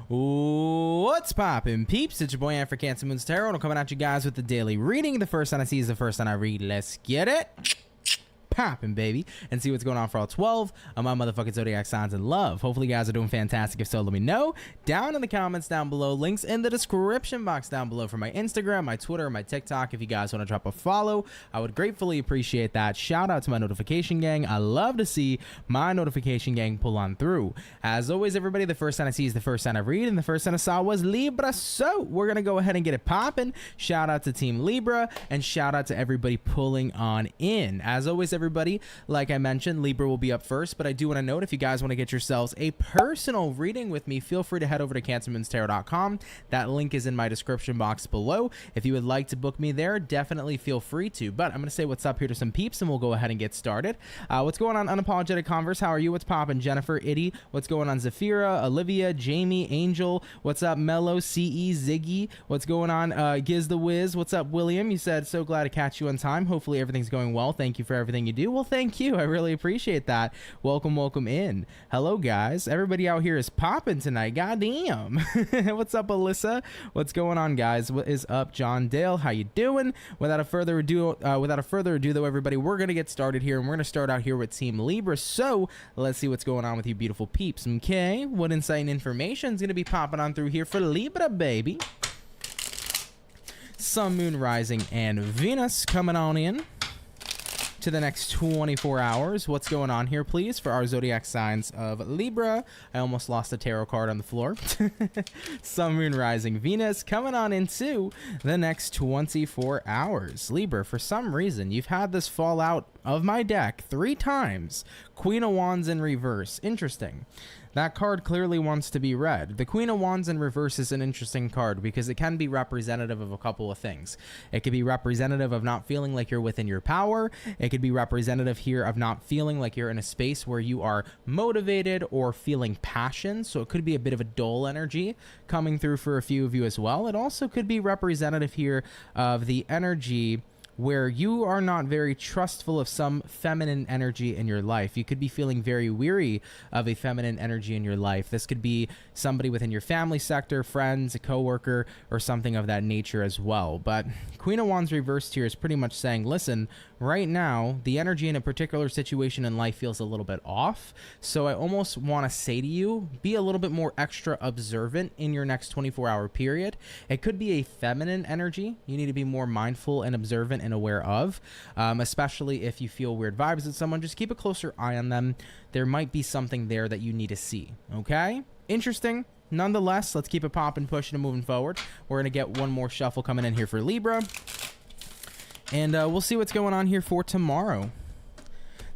What's poppin', peeps? It's your boy for CancerMoonsTarot. I'm coming at you guys with the daily reading. The first time I see is the first time I read. Let's get it poppin', baby, and see what's going on for all 12 of my motherfucking zodiac signs in love. Hopefully you guys are doing fantastic. If so, let me know down in the comments down below. Links in the description box down below for my Instagram, my Twitter, my TikTok. If you guys want to drop a follow, I would gratefully appreciate that. Shout out to my notification gang. I love to see my notification gang pull on through. As always, everybody, the first time I see is the first time I read, and the first time I saw was Libra. So we're gonna go ahead and get it popping. Shout out to Team Libra, and shout out to everybody pulling on in. As always, everybody, like I mentioned, Libra will be up first, but I do want to note, if you guys want to get yourselves a personal reading with me, feel free to head over to CancerMoonsTarot.com. That link is in my description box below. If you would like to book me there, definitely feel free to. But I'm going to say what's up here to some peeps, and we'll go ahead and get started. What's going on, Unapologetic Converse? How are you? What's poppin', Jennifer, Itty? What's going on, Zafira, Olivia, Jamie, Angel? What's up, Mello, CE, Ziggy? What's going on, Giz the Wiz? What's up, William? You said, so glad to catch you on time. Hopefully everything's going well. Thank you for everything you do. Well, thank you. I really appreciate that. Welcome in. Hello, guys. Everybody out here is popping tonight. Goddamn. What's up, Alyssa? What's going on, guys? What is up, John Dale? How you doing? Without further ado, though, everybody, we're gonna get started here, and we're gonna start out here with Team Libra. So let's see what's going on with you beautiful peeps. Okay, what insight and information is gonna be popping on through here for Libra, baby? Sun, Moon, Rising, and Venus coming on in to the next 24 hours. What's going on here, please, for our zodiac signs of Libra? I almost lost a tarot card on the floor. Sun, Moon, Rising, Venus coming on into the next 24 hours. Libra, for some reason, you've had this fall out of my deck 3 times. Queen of Wands in reverse. Interesting. That card clearly wants to be read. The Queen of Wands in reverse is an interesting card because it can be representative of a couple of things. It could be representative of not feeling like you're within your power. It could be representative here of not feeling like you're in a space where you are motivated or feeling passion. So it could be a bit of a dull energy coming through for a few of you as well. It also could be representative here of the energy where you are not very trustful of some feminine energy in your life. You could be feeling very weary of a feminine energy in your life. This could be somebody within your family sector, friends, a coworker, or something of that nature as well. But Queen of Wands reversed here is pretty much saying, listen, right now, the energy in a particular situation in life feels a little bit off. So I almost want to say to you, be a little bit more extra observant in your next 24-hour period. It could be a feminine energy. You need to be more mindful and observant and aware of, especially if you feel weird vibes with someone. Just keep a closer eye on them. There might be something there that you need to see. Okay? Interesting. Nonetheless, let's keep it popping, pushing, and moving forward. We're going to get one more shuffle coming in here for Libra, and we'll see what's going on here for tomorrow.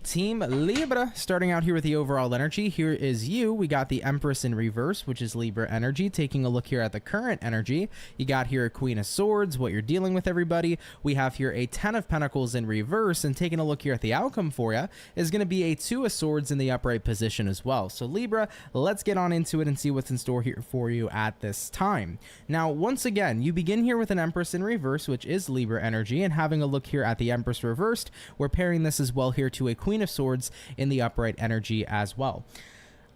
Team Libra, starting out here with the overall energy. Here is you. We got the Empress in reverse, which is Libra energy. Taking a look here at the current energy, you got here a Queen of Swords, what you're dealing with, everybody. We have here a 10 of Pentacles in reverse, and taking a look here at the outcome for you is going to be a 2 of Swords in the upright position as well. So Libra, let's get on into it and see what's in store here for you at this time. Now, once again, you begin here with an Empress in reverse, which is Libra energy, and having a look here at the Empress reversed, we're pairing this as well here to a Queen of Swords in the upright energy as well.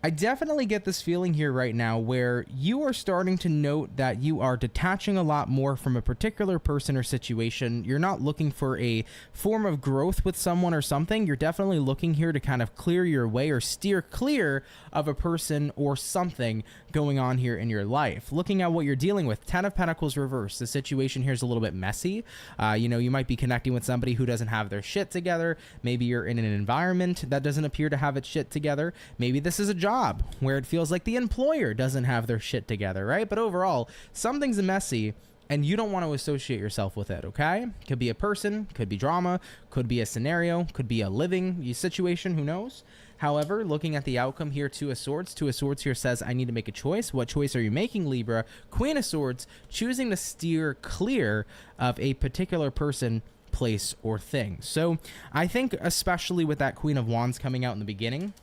I definitely get this feeling here right now where you are starting to note that you are detaching a lot more from a particular person or situation. You're not looking for a form of growth with someone or something. You're definitely looking here to kind of clear your way or steer clear of a person or something going on here in your life. Looking at what you're dealing with, 10 of Pentacles reversed. The situation here is a little bit messy. You know, you might be connecting with somebody who doesn't have their shit together. Maybe you're in an environment that doesn't appear to have its shit together. Maybe this is a job where it feels like the employer doesn't have their shit together, right? But overall, something's messy and you don't want to associate yourself with it, okay? Could be a person, could be drama, could be a scenario, could be a living situation, who knows? However, looking at the outcome here, 2 of Swords here says, I need to make a choice. What choice are you making, Libra? Queen of Swords, choosing to steer clear of a particular person, place, or thing. So I think especially with that Queen of Wands coming out in the beginning,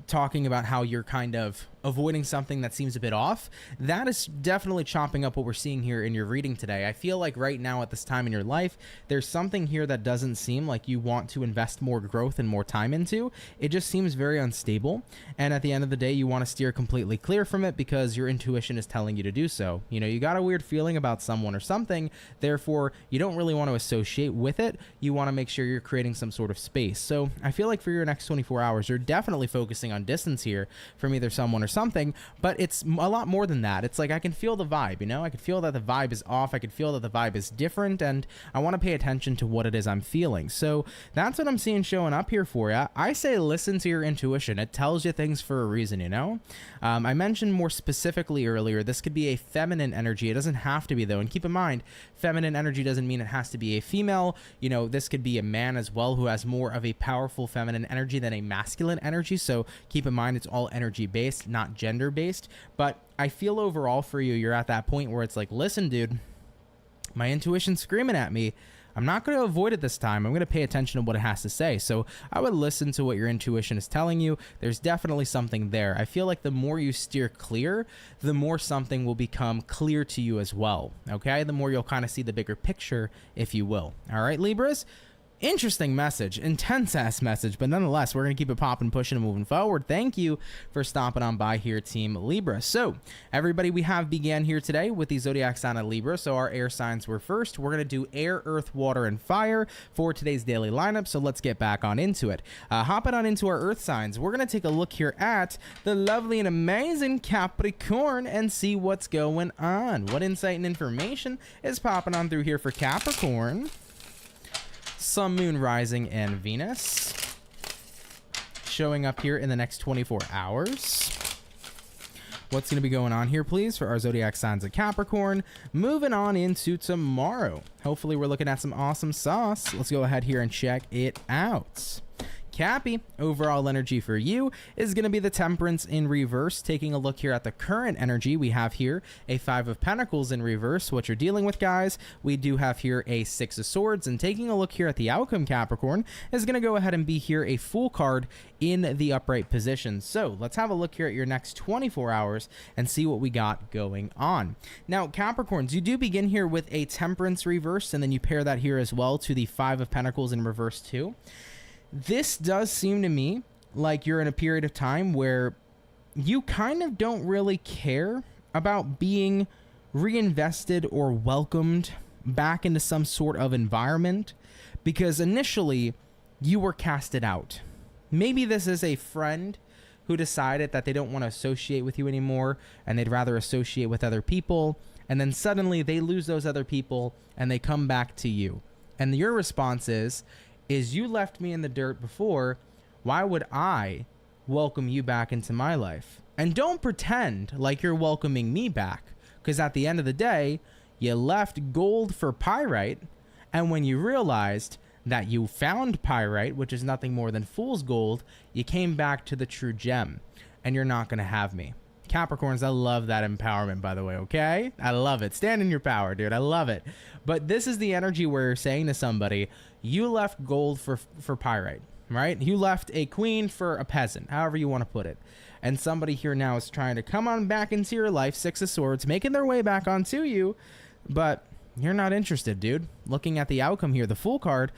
talking about how you're kind of avoiding something that seems a bit off, that is definitely chopping up what we're seeing here in your reading today. I feel like right now at this time in your life, there's something here that doesn't seem like you want to invest more growth and more time into. It just seems very unstable. And at the end of the day, you want to steer completely clear from it because your intuition is telling you to do so. You know, you got a weird feeling about someone or something, therefore you don't really want to associate with it. You want to make sure you're creating some sort of space. So I feel like for your next 24 hours, you're definitely focusing on distance here from either someone or something, but it's a lot more than that. It's like I can feel the vibe, you know? I can feel that the vibe is off. I can feel that the vibe is different, and I want to pay attention to what it is I'm feeling. So that's what I'm seeing showing up here for you. I say listen to your intuition. It tells you things for a reason, you know? I mentioned more specifically earlier, this could be a feminine energy. It doesn't have to be, though. And keep in mind, feminine energy doesn't mean it has to be a female. You know, this could be a man as well who has more of a powerful feminine energy than a masculine energy. So keep in mind, it's all energy based, not gender based. But I feel overall for you, you're at that point where it's like, listen, dude, my intuition's screaming at me. I'm not going to avoid it this time. I'm going to pay attention to what it has to say. So I would listen to what your intuition is telling you. There's definitely something there. I feel like the more you steer clear, the more something will become clear to you as well. Okay? The more you'll kind of see the bigger picture, if you will. All right, Libras? Interesting message, intense ass message, but nonetheless, we're going to keep it popping, pushing, and moving forward. Thank you for stopping on by here, Team Libra. So, everybody, we have began here today with the zodiac sign of Libra. So, our air signs were first. We're going to do air, earth, water, and fire for today's daily lineup. So, let's get back on into it. Hopping on into our earth signs, we're going to take a look here at the lovely and amazing Capricorn and see what's going on. What insight and information is popping on through here for Capricorn? Sun, Moon, Rising, and Venus showing up here in the next 24 hours. What's going to be going on here, please, for our zodiac signs of Capricorn? Moving on into tomorrow. Hopefully, we're looking at some awesome sauce. Let's go ahead here and check it out. Cappy, overall energy for you is going to be the Temperance in reverse. Taking a look here at the current energy, we have here a 5 of Pentacles in reverse. What you're dealing with, guys, we do have here a 6 of Swords. And taking a look here at the outcome, Capricorn, is going to go ahead and be here a Fool card in the upright position. So let's have a look here at your next 24 hours and see what we got going on. Now, Capricorns, you do begin here with a Temperance reverse, and then you pair that here as well to the 5 of Pentacles in reverse too. This does seem to me like you're in a period of time where you kind of don't really care about being reinvested or welcomed back into some sort of environment because initially you were casted out. Maybe this is a friend who decided that they don't want to associate with you anymore and they'd rather associate with other people, and then suddenly they lose those other people and they come back to you. And your response is you left me in the dirt before. Why would I welcome you back into my life? And don't pretend like you're welcoming me back, because at the end of the day, you left gold for pyrite, and when you realized that you found pyrite, which is nothing more than fool's gold, you came back to the true gem, and you're not going to have me. Capricorns, I love that empowerment, by the way, okay? I love it. Stand in your power, dude. I love it. But this is the energy where you're saying to somebody, you left gold for pyrite, right? You left a queen for a peasant, however you want to put it. And somebody here now is trying to come on back into your life, 6 of Swords, making their way back onto you, but you're not interested, dude. Looking at the outcome here, the Fool card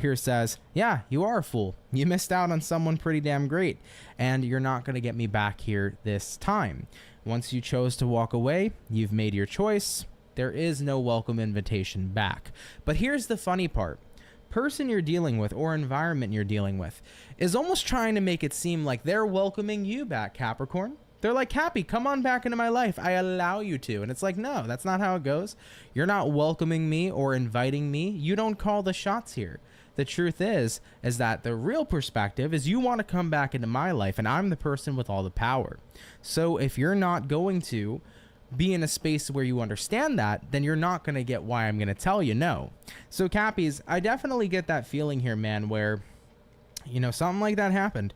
here says, yeah, you are a fool. You missed out on someone pretty damn great, and you're not going to get me back here this time. Once you chose to walk away, you've made your choice. There is no welcome invitation back. But here's the funny part. Person you're dealing with or environment you're dealing with is almost trying to make it seem like they're welcoming you back, Capricorn. They're like, Cappy, come on back into my life. I allow you to. And it's like, no, that's not how it goes. You're not welcoming me or inviting me. You don't call the shots here. The truth is that the real perspective is you want to come back into my life, and I'm the person with all the power. So if you're not going to be in a space where you understand that, then you're not going to get why I'm going to tell you no. So Cappies, I definitely get that feeling here, man, where, you know, something like that happened.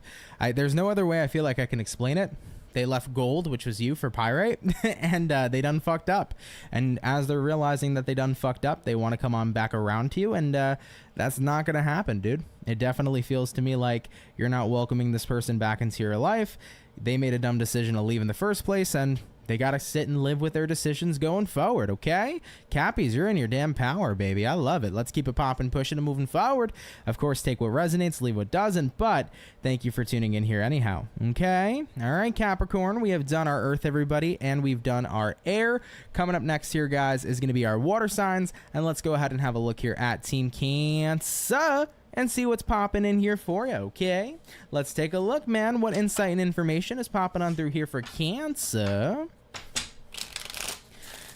There's no other way I feel like I can explain it. They left gold, which was you, for pyrite, and they done fucked up. And as they're realizing that they done fucked up, they want to come on back around to you, and that's not going to happen, dude. It definitely feels to me like you're not welcoming this person back into your life. They made a dumb decision to leave in the first place, and they got to sit and live with their decisions going forward, okay? Cappies, you're in your damn power, baby. I love it. Let's keep it popping, pushing, and moving forward. Of course, take what resonates, leave what doesn't, but thank you for tuning in here anyhow, okay? All right, Capricorn, we have done our Earth, everybody, and we've done our air. Coming up next here, guys, is going to be our water signs, and let's go ahead and have a look here at Team Cancer and see what's popping in here for you, okay? Let's take a look, man. What insight and information is popping on through here for Cancer?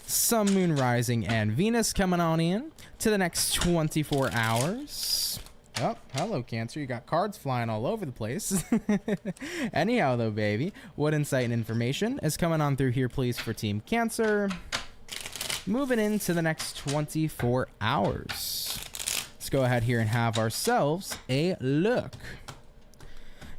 Sun, Moon, Rising, and Venus coming on in to the next 24 hours. Oh, hello, Cancer. You got cards flying all over the place. Anyhow, though, baby, what insight and information is coming on through here, please, for Team Cancer? Moving into the next 24 hours. Let's go ahead here and have ourselves a look.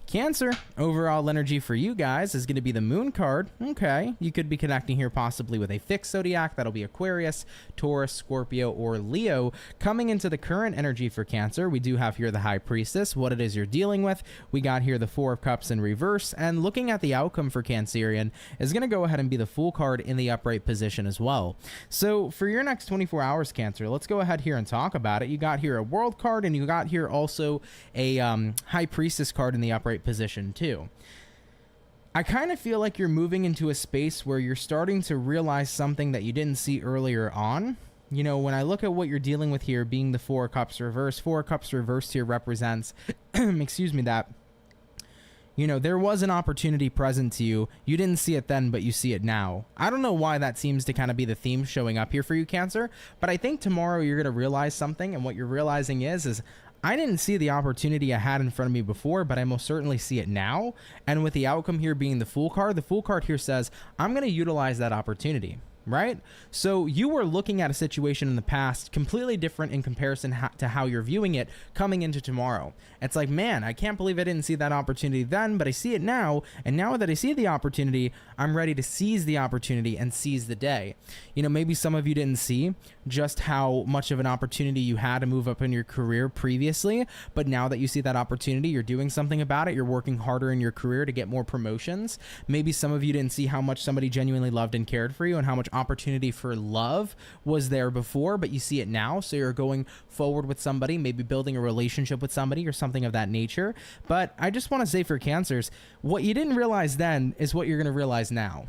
Cancer, overall energy for you guys is going to be the Moon card. Okay, you could be connecting here possibly with a fixed zodiac. That'll be Aquarius, Taurus, Scorpio, or Leo. Coming into the current energy for Cancer, we do have here the High Priestess, what it is you're dealing with. We got here the Four of Cups in reverse, and looking at the outcome for Cancerian is going to go ahead and be the Fool card in the upright position as well. So for your next 24 hours, Cancer, let's go ahead here and talk about it. You got here a World card, and you got here also a High Priestess card in the upright position too. I kind of feel like you're moving into a space where you're starting to realize something that you didn't see earlier on. You know, when I look at what you're dealing with here being the Four of Cups reversed, Four of Cups reversed here represents, excuse me, that, you know, there was an opportunity present to you. You didn't see it then, but you see it now. I don't know why that seems to kind of be the theme showing up here for you, Cancer, but I think tomorrow you're going to realize something, and what you're realizing is I didn't see the opportunity I had in front of me before, but I most certainly see it now. And with the outcome here being the Fool card here says, I'm going to utilize that opportunity, right? So you were looking at a situation in the past completely different in comparison to how you're viewing it coming into tomorrow. It's like, man, I can't believe I didn't see that opportunity then, but I see it now. And now that I see the opportunity, I'm ready to seize the opportunity and seize the day. You know, maybe some of you didn't see just how much of an opportunity you had to move up in your career previously, but now that you see that opportunity, you're doing something about it. You're working harder in your career to get more promotions. Maybe some of you didn't see how much somebody genuinely loved and cared for you and how much opportunity for love was there before, but you see it now. So you're going forward with somebody, maybe building a relationship with somebody or something of that nature. But I just want to say for Cancers, what you didn't realize then is what you're going to realize now.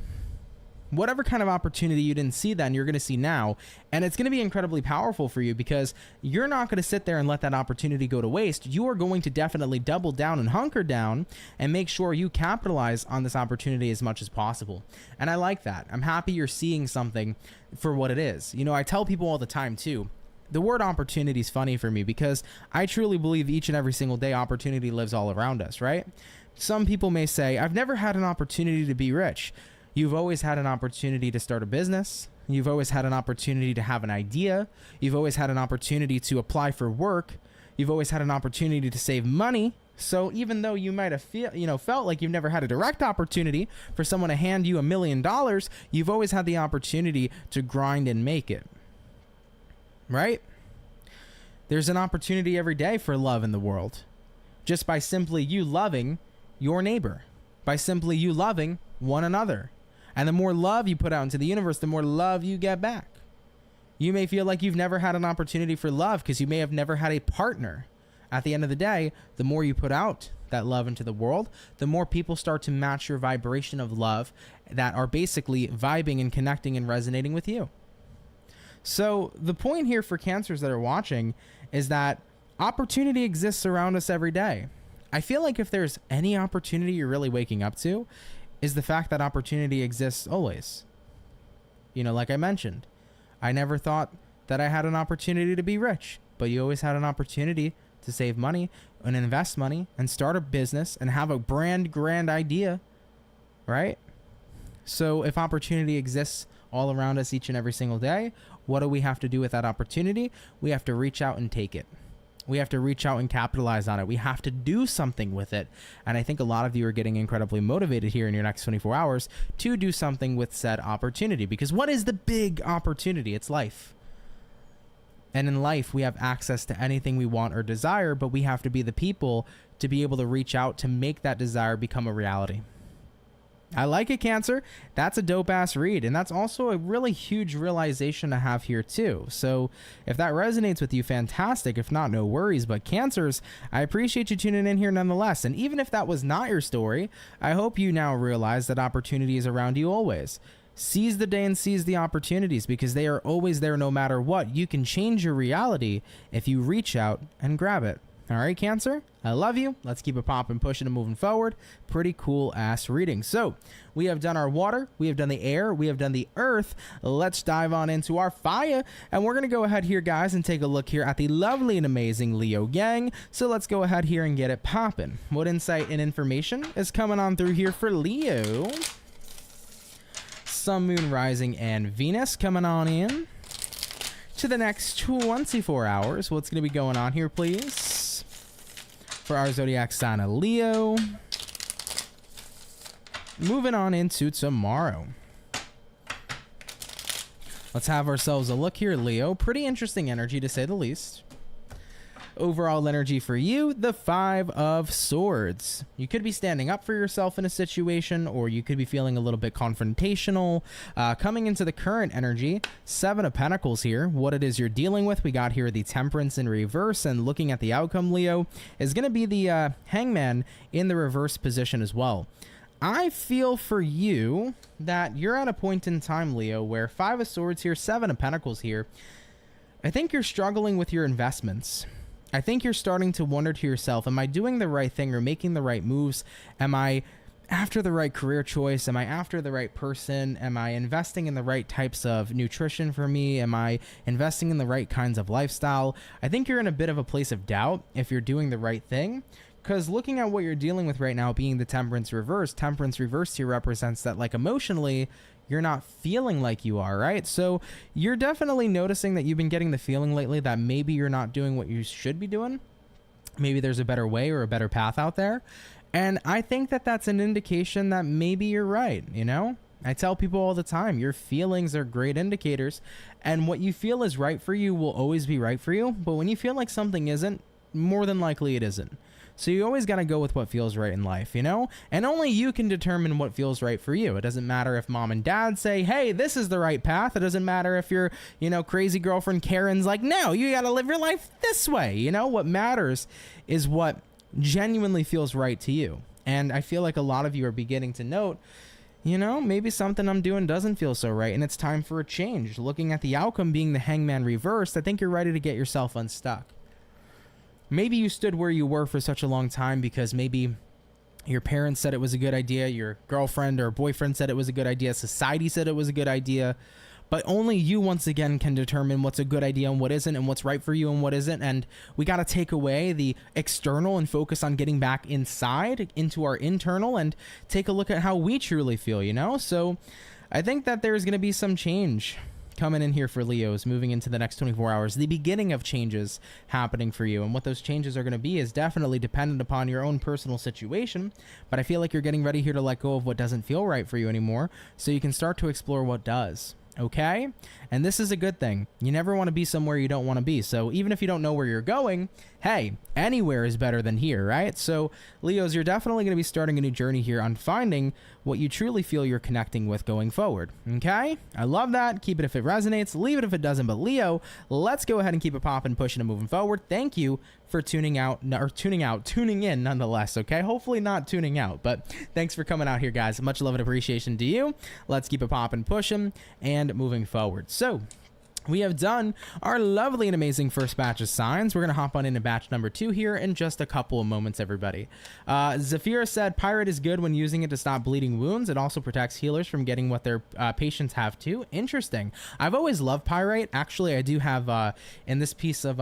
Whatever kind of opportunity you didn't see then, you're going to see now. And it's going to be incredibly powerful for you because you're not going to sit there and let that opportunity go to waste. You are going to definitely double down and hunker down and make sure you capitalize on this opportunity as much as possible. And I like that. I'm happy you're seeing something for what it is. You know, I tell people all the time too, the word opportunity is funny for me because I truly believe each and every single day opportunity lives all around us, right? Some people may say, I've never had an opportunity to be rich. You've always had an opportunity to start a business. You've always had an opportunity to have an idea. You've always had an opportunity to apply for work. You've always had an opportunity to save money. So even though you might have felt like you've never had a direct opportunity for someone to hand you $1 million, you've always had the opportunity to grind and make it. Right? There's an opportunity every day for love in the world. Just by simply you loving your neighbor. By simply you loving one another. And the more love you put out into the universe, the more love you get back. You may feel like you've never had an opportunity for love because you may have never had a partner. At the end of the day, the more you put out that love into the world, the more people start to match your vibration of love that are basically vibing and connecting and resonating with you. So the point here for Cancers that are watching is that opportunity exists around us every day. I feel like if there's any opportunity you're really waking up to, is the fact that opportunity exists always. You know, like I mentioned, I never thought that I had an opportunity to be rich, but you always had an opportunity to save money and invest money and start a business and have a grand idea, right? So if opportunity exists all around us each and every single day, what do we have to do with that opportunity? We have to reach out and take it. We have to reach out and capitalize on it. We have to do something with it. And I think a lot of you are getting incredibly motivated here in your next 24 hours to do something with said opportunity. Because what is the big opportunity? It's life. And in life, we have access to anything we want or desire, but we have to be the people to be able to reach out to make that desire become a reality. I like it, Cancer. That's a dope-ass read, and that's also a really huge realization to have here, too. So if that resonates with you, fantastic. If not, no worries. But Cancers, I appreciate you tuning in here nonetheless. And even if that was not your story, I hope you now realize that opportunity is around you always. Seize the day and seize the opportunities, because they are always there no matter what. You can change your reality if you reach out and grab it. All right, Cancer, I love you. Let's keep it popping, pushing, and moving forward. Pretty cool ass reading. So we have done our water, we have done the air, we have done the earth. Let's dive on into our fire. And we're going to go ahead here, guys, and take a look here at the lovely and amazing Leo gang. So let's go ahead here and get it popping. What insight and information is coming on through here for Leo? Sun, Moon, Rising, and Venus coming on in to the next 24 hours. What's going to be going on here, please? For our zodiac sign of Leo. Moving on into tomorrow. Let's have ourselves a look here, Leo. Pretty interesting energy, to say the least. Overall energy for you, the 5 of Swords. You could be standing up for yourself in a situation, or you could be feeling a little bit confrontational. Coming into the current energy, 7 of Pentacles here. What it is you're dealing with, we got here the Temperance in reverse, and looking at the outcome, Leo, is going to be the Hangman in the reverse position as well. I feel for you that you're at a point in time, Leo, where 5 of Swords here, 7 of Pentacles here. I think you're struggling with your investments. I think you're starting to wonder to yourself, am I doing the right thing or making the right moves? Am I after the right career choice? Am I after the right person? Am I investing in the right types of nutrition for me? Am I investing in the right kinds of lifestyle? I think you're in a bit of a place of doubt if you're doing the right thing. Because looking at what you're dealing with right now, being the Temperance reverse here represents that, like, emotionally, you're not feeling like you are, right? So you're definitely noticing that you've been getting the feeling lately that maybe you're not doing what you should be doing. Maybe there's a better way or a better path out there. And I think that that's an indication that maybe you're right, you know? I tell people all the time, your feelings are great indicators, and what you feel is right for you will always be right for you. But when you feel like something isn't, more than likely it isn't. So you always got to go with what feels right in life, you know? And only you can determine what feels right for you. It doesn't matter if mom and dad say, hey, this is the right path. It doesn't matter if your, you know, crazy girlfriend Karen's like, no, you got to live your life this way. You know, what matters is what genuinely feels right to you. And I feel like a lot of you are beginning to note, you know, maybe something I'm doing doesn't feel so right, and it's time for a change. Looking at the outcome being the Hangman reversed, I think you're ready to get yourself unstuck. Maybe you stood where you were for such a long time because maybe your parents said it was a good idea, your girlfriend or boyfriend said it was a good idea, society said it was a good idea, but only you once again can determine what's a good idea and what isn't, and what's right for you and what isn't. And we got to take away the external and focus on getting back inside into our internal and take a look at how we truly feel, you know? So I think that there's going to be some change coming in here for Leos, moving into the next 24 hours, the beginning of changes happening for you. And what those changes are going to be is definitely dependent upon your own personal situation. But I feel like you're getting ready here to let go of what doesn't feel right for you anymore, so you can start to explore what does. Okay? And this is a good thing. You never want to be somewhere you don't want to be. So even if you don't know where you're going, hey, anywhere is better than here, right? So Leos, you're definitely going to be starting a new journey here on finding what you truly feel you're connecting with going forward. Okay? I love that. Keep it if it resonates. Leave it if it doesn't. But Leo, let's go ahead and keep it popping, pushing, and moving forward. Thank you for tuning in nonetheless, okay? Hopefully not tuning out, but thanks for coming out here, guys. Much love and appreciation to you. Let's keep it popping, pushing, and moving forward. So we have done our lovely and amazing first batch of signs. We're going to hop on into batch number 2 here in just a couple of moments, everybody. Zafira said, Pirate is good when using it to stop bleeding wounds. It also protects healers from getting what their patients have too. Interesting. I've always loved Pyrite. Actually, I do have, in this piece of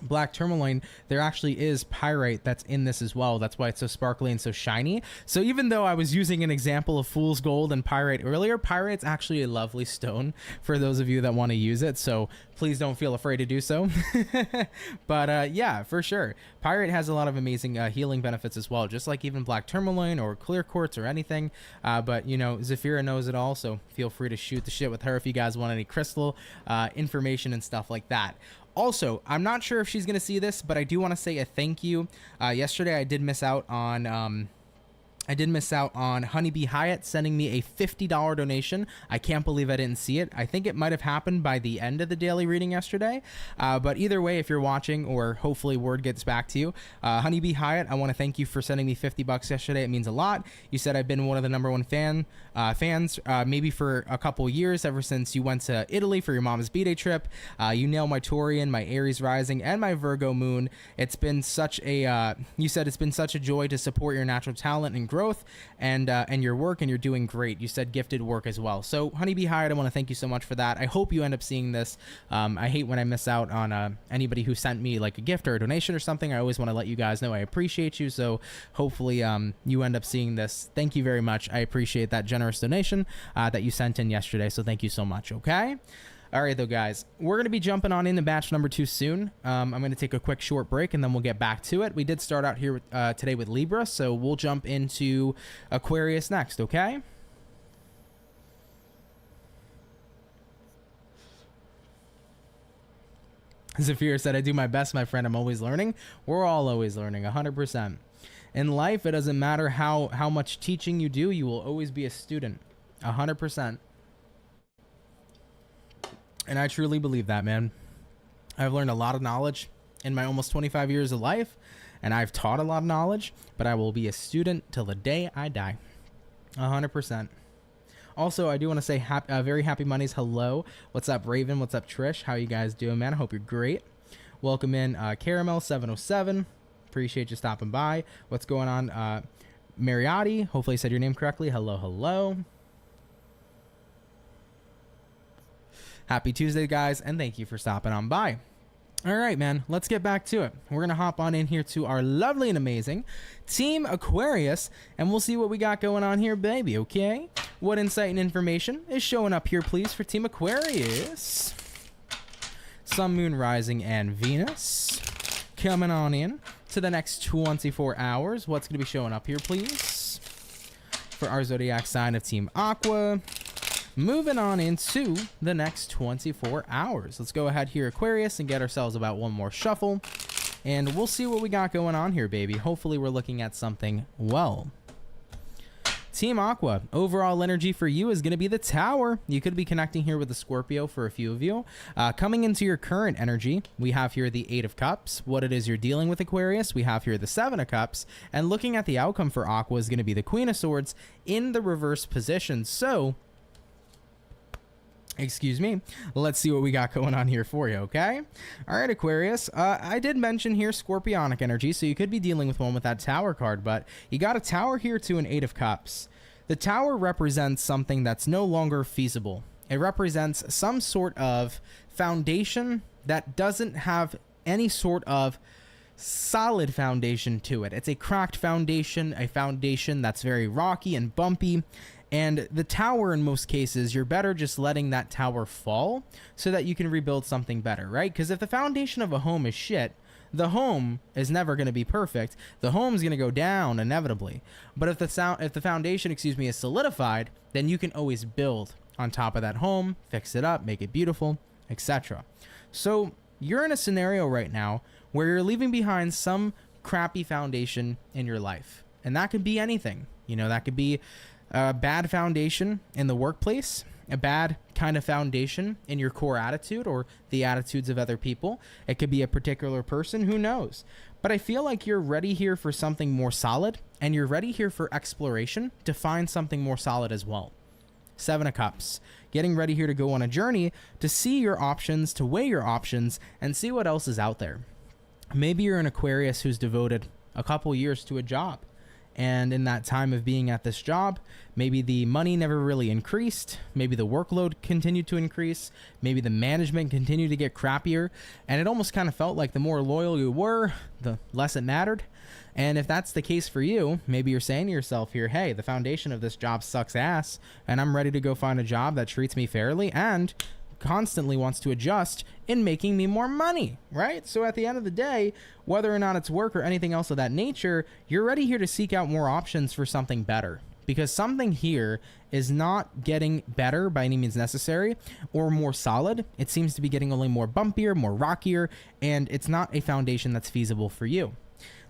black tourmaline, there actually is pyrite that's in this as well. That's why it's so sparkly and so shiny. So even though I was using an example of fool's gold and pyrite earlier, pyrite's actually a lovely stone for those of you that want to use it. So please don't feel afraid to do so. But yeah, for sure. Pyrite has a lot of amazing healing benefits as well, just like even black tourmaline or clear quartz or anything. But you know, Zafira knows it all, so feel free to shoot the shit with her if you guys want any crystal information and stuff like that. Also, I'm not sure if she's going to see this, but I do want to say a thank you. Yesterday, I did miss out on Honeybee Hyatt sending me a $50 donation. I can't believe I didn't see it. I think it might have happened by the end of the daily reading yesterday. But either way, if you're watching or hopefully word gets back to you, Honeybee Hyatt, I want to thank you for sending me $50 yesterday. It means a lot. You said I've been one of the #1 fans, maybe for a couple years, ever since you went to Italy for your mom's B-Day trip. You nailed my Taurian, my Aries rising, and my Virgo moon. It's been such a, you said it's been such a joy to support your natural talent and growth and your work, and you're doing great. You said gifted work as well. So Honeybee Hyatt, I want to thank you so much for that. I hope you end up seeing this. I hate when I miss out on anybody who sent me like a gift or a donation or something. I always want to let you guys know I appreciate you. So hopefully you end up seeing this. Thank you very much. I appreciate that generous donation that you sent in yesterday. So thank you so much. Okay. All right, though, guys, we're going to be jumping on into batch number 2 soon. I'm going to take a quick short break, and then we'll get back to it. We did start out here today with Libra, so we'll jump into Aquarius next, okay? Zafir said, I do my best, my friend. I'm always learning. We're all always learning, 100%. In life, it doesn't matter how much teaching you do. You will always be a student, 100%. And I truly believe that, man. I've learned a lot of knowledge in my almost 25 years of life, and I've taught a lot of knowledge, but I will be a student till the day I die. 100%. Also, I do want to say very happy Mondays. Hello. What's up, Raven? What's up, Trish? How you guys doing, man? I hope you're great. Welcome in Caramel707. Appreciate you stopping by. What's going on, Mariotti? Hopefully I said your name correctly. Hello, hello. Happy Tuesday, guys, and thank you for stopping on by. All right, man, let's get back to it. We're going to hop on in here to our lovely and amazing Team Aquarius, and we'll see what we got going on here, baby, okay? What insight and information is showing up here, please, for Team Aquarius? Sun, Moon, Rising, and Venus. Coming on in to the next 24 hours. What's going to be showing up here, please? For our zodiac sign of Team Aqua. Moving on into the next 24 hours. Let's go ahead here, Aquarius, and get ourselves about one more shuffle. And we'll see what we got going on here, baby. Hopefully we're looking at something well. Team Aqua, overall energy for you is going to be the Tower. You could be connecting here with the Scorpio for a few of you. Coming into your current energy, we have here the 8 of Cups. What it is you're dealing with, Aquarius, we have here the 7 of Cups. And looking at the outcome for Aqua is going to be the Queen of Swords in the reverse position. So, excuse me, let's see what we got going on here for you, okay? All right, Aquarius, I did mention here Scorpionic energy, so you could be dealing with one with that Tower card, but you got a Tower here to an 8 of Cups. The Tower represents something that's no longer feasible. It represents some sort of foundation that doesn't have any sort of solid foundation to it. It's a cracked foundation, a foundation that's very rocky and bumpy. And the Tower, in most cases, you're better just letting that Tower fall so that you can rebuild something better, right? Because if the foundation of a home is shit, the home is never going to be perfect. The home's going to go down inevitably. But if the foundation, is solidified, then you can always build on top of that home, fix it up, make it beautiful, etc. So you're in a scenario right now where you're leaving behind some crappy foundation in your life. And that could be anything. You know, that could be a bad foundation in the workplace, a bad kind of foundation in your core attitude or the attitudes of other people. It could be a particular person, who knows? But I feel like you're ready here for something more solid, and you're ready here for exploration to find something more solid as well. 7 of Cups, getting ready here to go on a journey to see your options, to weigh your options, and see what else is out there. Maybe you're an Aquarius who's devoted a couple years to a job, And in that time of being at this job, maybe the money never really increased. Maybe the workload continued to increase. Maybe the management continued to get crappier. And it almost kind of felt like the more loyal you were, the less it mattered. And if that's the case for you, maybe you're saying to yourself here, hey, the foundation of this job sucks ass, and I'm ready to go find a job that treats me fairly and constantly wants to adjust in making me more money, right? So at the end of the day, whether or not it's work or anything else of that nature, you're ready here to seek out more options for something better, because something here is not getting better by any means necessary or more solid. It seems to be getting only more bumpier, more rockier, and it's not a foundation that's feasible for you.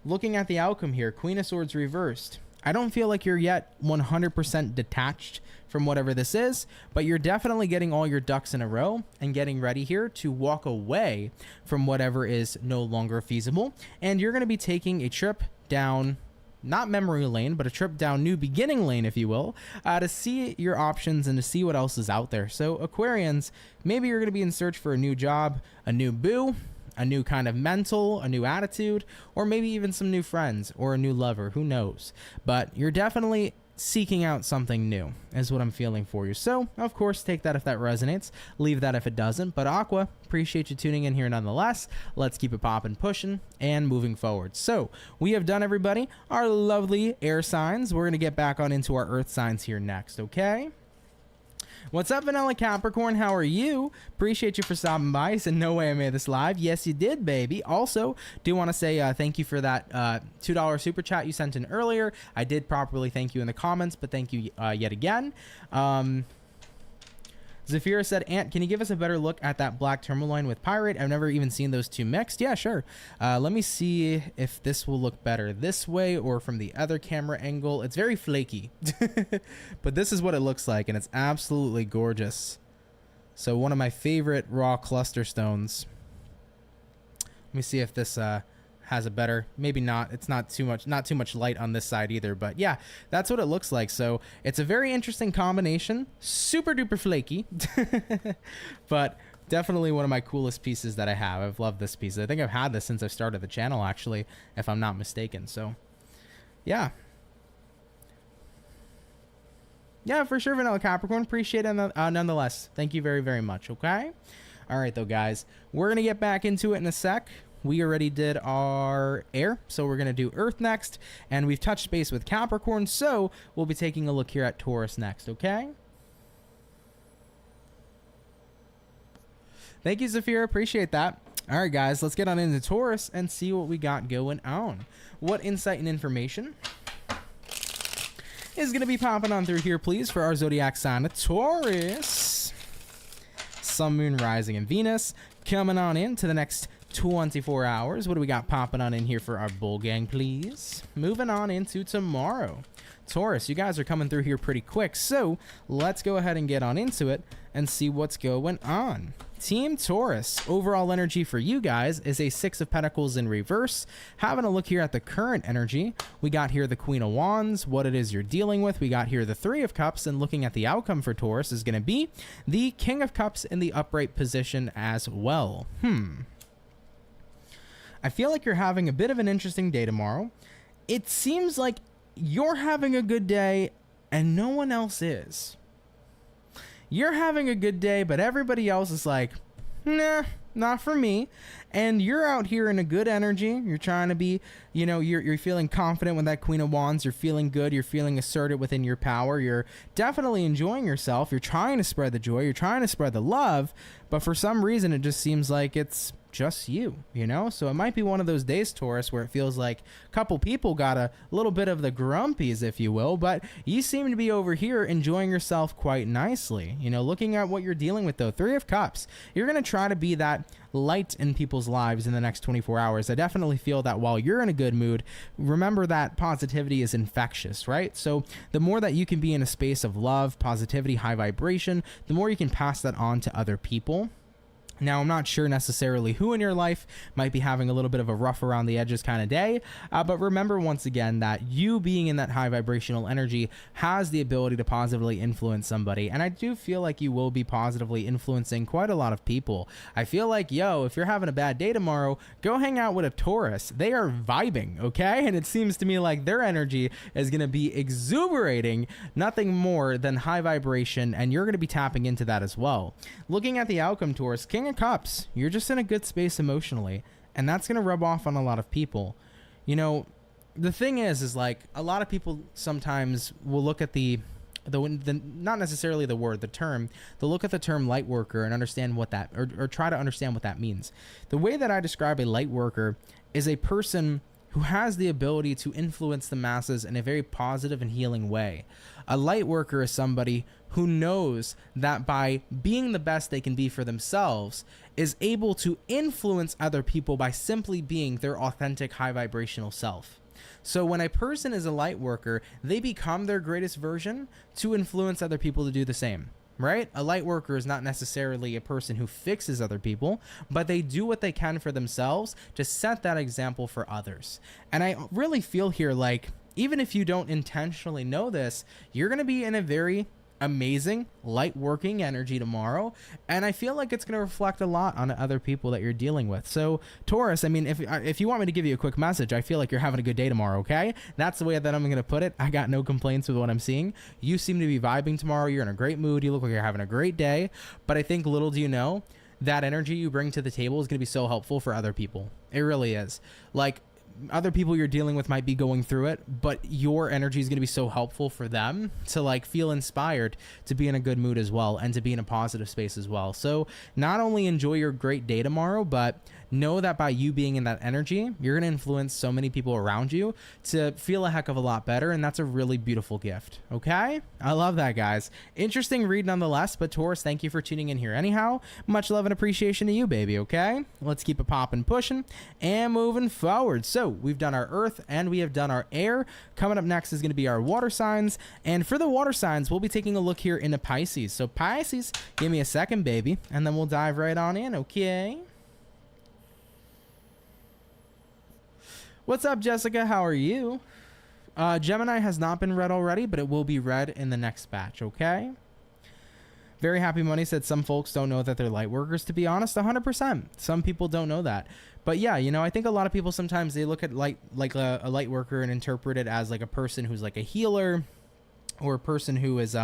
Looking at the outcome here, Queen of Swords reversed. I don't feel like you're yet 100% detached from whatever this is, but you're definitely getting all your ducks in a row and getting ready here to walk away from whatever is no longer feasible. And you're going to be taking a trip down, not memory lane, but a trip down new beginning lane, if you will, to see your options and to see what else is out there. So Aquarians, maybe you're going to be in search for a new job, a new boo, a new kind of mental, a new attitude, or maybe even some new friends or a new lover, who knows. But you're definitely seeking out something new is what I'm feeling for you. So, of course, take that if that resonates. Leave that if it doesn't. But Aqua, appreciate you tuning in here nonetheless. Let's keep it popping, pushing, and moving forward. So, we have done, everybody, our lovely air signs. We're going to get back on into our earth signs here next, okay? What's up, Vanilla Capricorn? How are you? Appreciate you for stopping by. You said, no way I made this live. Yes, you did, baby. Also, do want to say thank you for that $2 super chat you sent in earlier. I did properly thank you in the comments, but thank you yet again. Zafira said, Ant, can you give us a better look at that black tourmaline with pyrite? I've never even seen those two mixed. Yeah, sure. Let me see if this will look better this way or from the other camera angle. It's very flaky, but this is what it looks like, and it's absolutely gorgeous. So one of my favorite raw cluster stones. Let me see if this has a better, maybe not, it's not too much light on this side either, but yeah, that's what it looks like. So it's a very interesting combination, super duper flaky, but definitely one of my coolest pieces that I have. I've loved this piece. I think I've had this since I started the channel, actually, if I'm not mistaken. So yeah, for sure, Vanilla Capricorn, appreciate it nonetheless. Thank you very, very much. Okay, all right though, guys, we're gonna get back into it in a sec. We already did our air, so we're going to do earth next, and we've touched base with Capricorn, so we'll be taking a look here at Taurus next, okay? Thank you, Zafira. Appreciate that. All right, guys, let's get on into Taurus and see what we got going on. What insight and information is going to be popping on through here, please, for our zodiac sign of Taurus? Sun, Moon, Rising, and Venus coming on into the next 24 hours. What do we got popping on in here for our bull gang, please? Moving on into tomorrow. Taurus, you guys are coming through here pretty quick, so let's go ahead and get on into it and see what's going on. Team Taurus, overall energy for you guys is a 6 of Pentacles in reverse. Having a look here at the current energy, we got here the Queen of Wands, what it is you're dealing with. We got here the 3 of Cups, and looking at the outcome for Taurus is going to be the King of Cups in the upright position as well. I feel like you're having a bit of an interesting day tomorrow. It seems like you're having a good day and no one else is. You're having a good day, but everybody else is like, nah, not for me. And you're out here in a good energy. You're trying to be, you know, you're feeling confident with that Queen of Wands. You're feeling good. You're feeling assertive within your power. You're definitely enjoying yourself. You're trying to spread the joy. You're trying to spread the love. But for some reason, it just seems like it's just you, you know? So it might be one of those days, Taurus, where it feels like a couple people got a little bit of the grumpies, if you will, but you seem to be over here enjoying yourself quite nicely. You know, looking at what you're dealing with, though, 3 of Cups, you're going to try to be that light in people's lives in the next 24 hours. I definitely feel that while you're in a good mood, remember that positivity is infectious, right? So the more that you can be in a space of love, positivity, high vibration, the more you can pass that on to other people. Now, I'm not sure necessarily who in your life might be having a little bit of a rough around the edges kind of day, but remember once again that you being in that high vibrational energy has the ability to positively influence somebody, and I do feel like you will be positively influencing quite a lot of people. I feel like, yo, if you're having a bad day tomorrow, go hang out with a Taurus. They are vibing, okay? And it seems to me like their energy is going to be exuberating, nothing more than high vibration, and you're going to be tapping into that as well. Looking at the outcome, Taurus, King of Cups, you're just in a good space emotionally, and that's going to rub off on a lot of people. You know, the thing is like a lot of people sometimes will look at the not necessarily the term, they'll look at the term light worker and understand what that, or try to understand what that means. The way that I describe a light worker is a person who has the ability to influence the masses in a very positive and healing way. A light worker is somebody who knows that by being the best they can be for themselves, is able to influence other people by simply being their authentic high vibrational self. So when a person is a light worker, they become their greatest version to influence other people to do the same. Right? A light worker is not necessarily a person who fixes other people, but they do what they can for themselves to set that example for others. And I really feel here like, even if you don't intentionally know this, you're going to be in a very amazing light working energy tomorrow, and I feel like it's going to reflect a lot on other people that you're dealing with. So Taurus, I mean, if you want me to give you a quick message, I feel like you're having a good day tomorrow. Okay, that's the way that I'm going to put it. I got no complaints with what I'm seeing. You seem to be vibing tomorrow. You're in a great mood. You look like you're having a great day. But I think little do you know, that energy you bring to the table is going to be so helpful for other people. It really is. Like, other people you're dealing with might be going through it, but your energy is going to be so helpful for them to like feel inspired to be in a good mood as well, and to be in a positive space as well. So not only enjoy your great day tomorrow, but know that by you being in that energy, you're going to influence so many people around you to feel a heck of a lot better. And that's a really beautiful gift. Okay. I love that, guys. Interesting read nonetheless, but Taurus, thank you for tuning in here. Anyhow, much love and appreciation to you, baby. Okay. Let's keep it popping, pushing and moving forward. So we've done our earth and we have done our air. Coming up next is going to be our water signs. And for the water signs, we'll be taking a look here into Pisces. So Pisces, give me a second, baby, and then we'll dive right on in. Okay. What's up, Jessica? How are you? Gemini has not been read already, but it will be read in the next batch, okay? Very Happy Money said some folks don't know that they're light workers. To be honest, 100%. Some people don't know that. But yeah, you know, I think a lot of people sometimes they look at a light worker and interpret it as like a person who's like a healer, or a person who is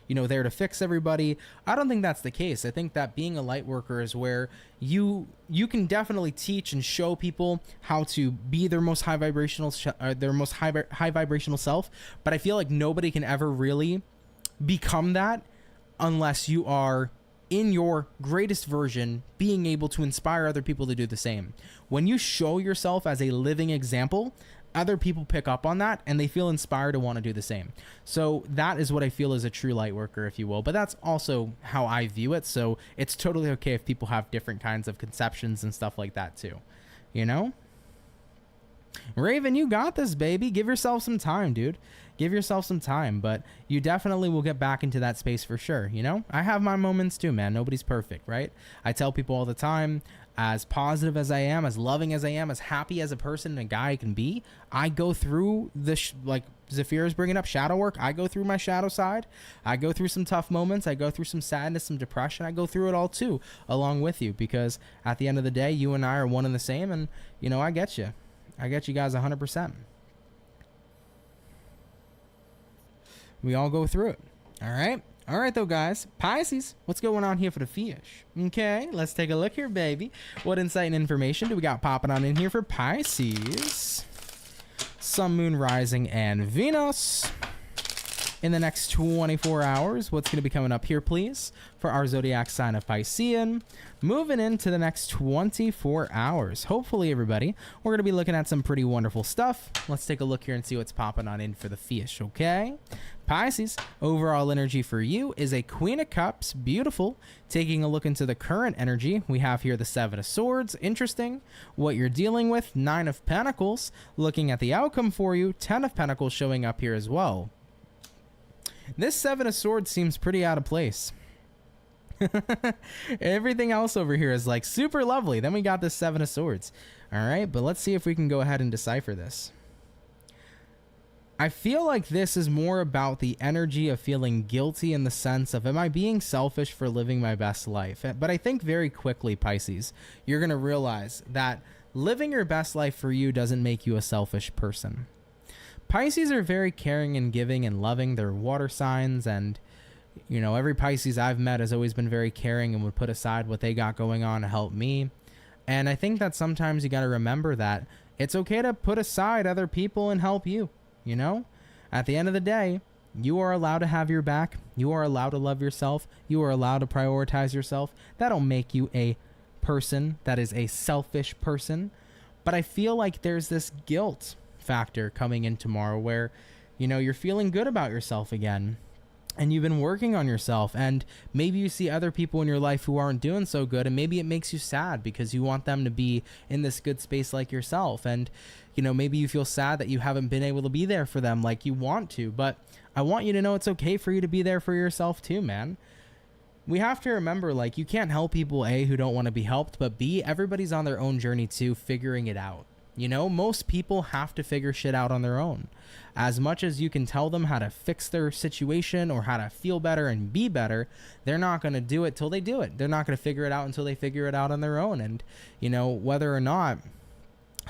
you know, there to fix everybody. I don't think that's the case. I think that being a light worker is where you can definitely teach and show people how to be their most high vibrational high vibrational self, but I feel like nobody can ever really become that unless you are in your greatest version, being able to inspire other people to do the same. When you show yourself as a living example, other people pick up on that and they feel inspired to want to do the same. So that is what I feel is a true light worker, if you will. But that's also how I view it. So it's totally okay if people have different kinds of conceptions and stuff like that too. You know? Raven, you got this, baby. Give yourself some time, dude. Give yourself some time. But you definitely will get back into that space for sure. You know? I have my moments too, man. Nobody's perfect, right? I tell people all the time, as positive as I am, as loving as I am, as happy as a person and a guy can be, I go through like Zafir is bringing up shadow work. I go through my shadow side. I go through some tough moments. I go through some sadness, some depression. I go through it all too, along with you, because at the end of the day, you and I are one and the same. And, you know, I get you. I get you guys 100%. We all go through it. All right. All right, though, guys. Pisces, what's going on here for the fish? Okay, let's take a look here, baby. What insight and information do we got popping on in here for Pisces? Sun, Moon, Rising, and Venus. In the next 24 hours, what's going to be coming up here, please, for our zodiac sign of Piscean? Moving into the next 24 hours. Hopefully, everybody, we're going to be looking at some pretty wonderful stuff. Let's take a look here and see what's popping on in for the fish, okay? Pisces, overall energy for you is a Queen of Cups. Beautiful. Taking a look into the current energy, we have here the Seven of Swords. Interesting. What you're dealing with, Nine of Pentacles. Looking at the outcome for you, 10 of Pentacles showing up here as well. This Seven of Swords seems pretty out of place. Everything else over here is like super lovely. Then we got this Seven of Swords. All right, but let's see if we can go ahead and decipher this. I feel like this is more about the energy of feeling guilty in the sense of, am I being selfish for living my best life? But I think very quickly, Pisces, you're going to realize that living your best life for you doesn't make you a selfish person. Pisces are very caring and giving and loving. They're water signs, and you know, every Pisces I've met has always been very caring and would put aside what they got going on to help me. And I think that sometimes you got to remember that it's okay to put aside other people and help you. You know, at the end of the day, you are allowed to have your back. You are allowed to love yourself. You are allowed to prioritize yourself. That'll make you a person that is a selfish person. But I feel like there's this guilt factor coming in tomorrow where, you know, you're feeling good about yourself again. And you've been working on yourself, and maybe you see other people in your life who aren't doing so good, and maybe it makes you sad because you want them to be in this good space like yourself. And, you know, maybe you feel sad that you haven't been able to be there for them like you want to, but I want you to know it's okay for you to be there for yourself too, man. We have to remember, like, you can't help people, A, who don't want to be helped, but B, everybody's on their own journey too, figuring it out. You know, most people have to figure shit out on their own. As much as you can tell them how to fix their situation or how to feel better and be better, they're not going to do it till they do it. They're not going to figure it out until they figure it out on their own. And, you know, whether or not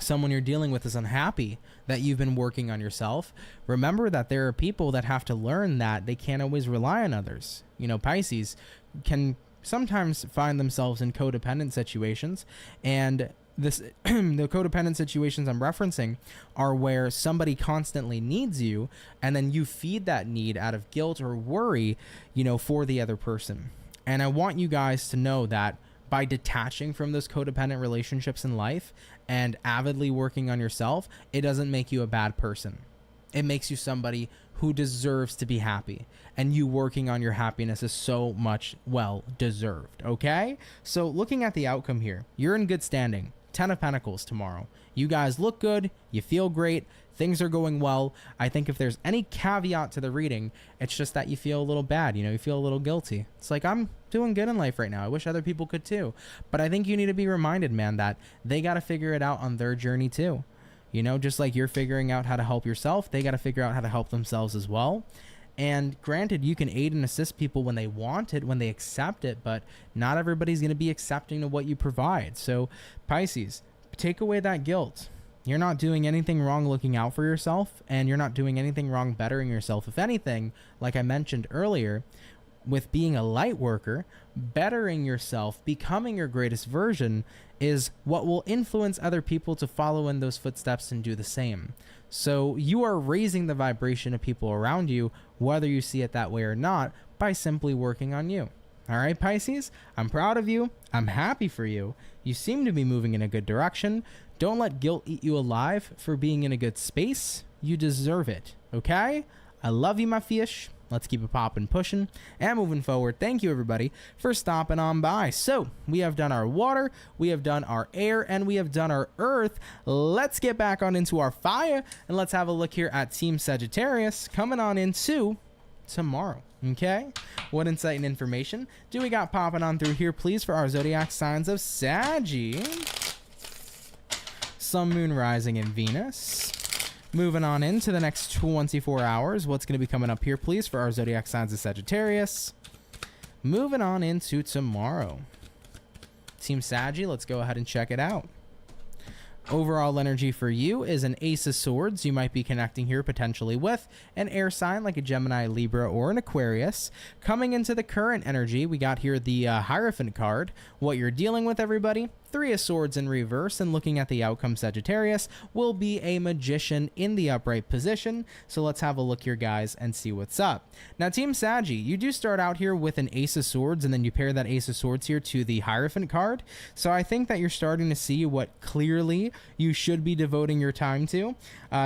someone you're dealing with is unhappy that you've been working on yourself, remember that there are people that have to learn that they can't always rely on others. You know, Pisces can sometimes find themselves in codependent situations, and the codependent situations I'm referencing are where somebody constantly needs you, and then you feed that need out of guilt or worry, you know, for the other person. And I want you guys to know that by detaching from those codependent relationships in life and avidly working on yourself, it doesn't make you a bad person. It makes you somebody who deserves to be happy. And you working on your happiness is so much well deserved, okay? So looking at the outcome here, you're in good standing. 10 of Pentacles tomorrow. You guys look good. You feel great. Things are going well. I think if there's any caveat to the reading, it's just that you feel a little bad. You know, you feel a little guilty. It's like, I'm doing good in life right now. I wish other people could too. But I think you need to be reminded, man, that they got to figure it out on their journey too. You know, just like you're figuring out how to help yourself, they got to figure out how to help themselves as well. And granted, you can aid and assist people when they want it, when they accept it, but not everybody's going to be accepting of what you provide. So Pisces, take away that guilt. You're not doing anything wrong looking out for yourself, and you're not doing anything wrong bettering yourself. If anything, like I mentioned earlier, with being a light worker, bettering yourself, becoming your greatest version is what will influence other people to follow in those footsteps and do the same. So you are raising the vibration of people around you, whether you see it that way or not, by simply working on you. All right, Pisces, I'm proud of you. I'm happy for you. You seem to be moving in a good direction. Don't let guilt eat you alive for being in a good space. You deserve it, okay? I love you, my fish. Let's keep it popping, pushing, and moving forward. Thank you, everybody, for stopping on by. So we have done our water, we have done our air, and we have done our earth. Let's get back on into our fire, and let's have a look here at Team Sagittarius coming on into tomorrow. Okay, what insight and information do we got popping on through here, please, for our zodiac signs of Saggy, Sun, Moon, Rising, and Venus? Moving on into the next 24 hours, what's going to be coming up here, please, for our zodiac signs of Sagittarius? Moving on into tomorrow. Team Saggy, let's go ahead and check it out. Overall energy for you is an Ace of Swords. You might be connecting here potentially with an air sign like a Gemini, Libra, or an Aquarius. Coming into the current energy, we got here the Hierophant card. What you're dealing with, everybody? 3 of Swords in reverse, and looking at the outcome, Sagittarius will be a Magician in the upright position. So let's have a look here, guys, and see what's up. Now, Team Saggy, you do start out here with an Ace of Swords, and then you pair that Ace of Swords here to the Hierophant card. So I think that you're starting to see what clearly you should be devoting your time to.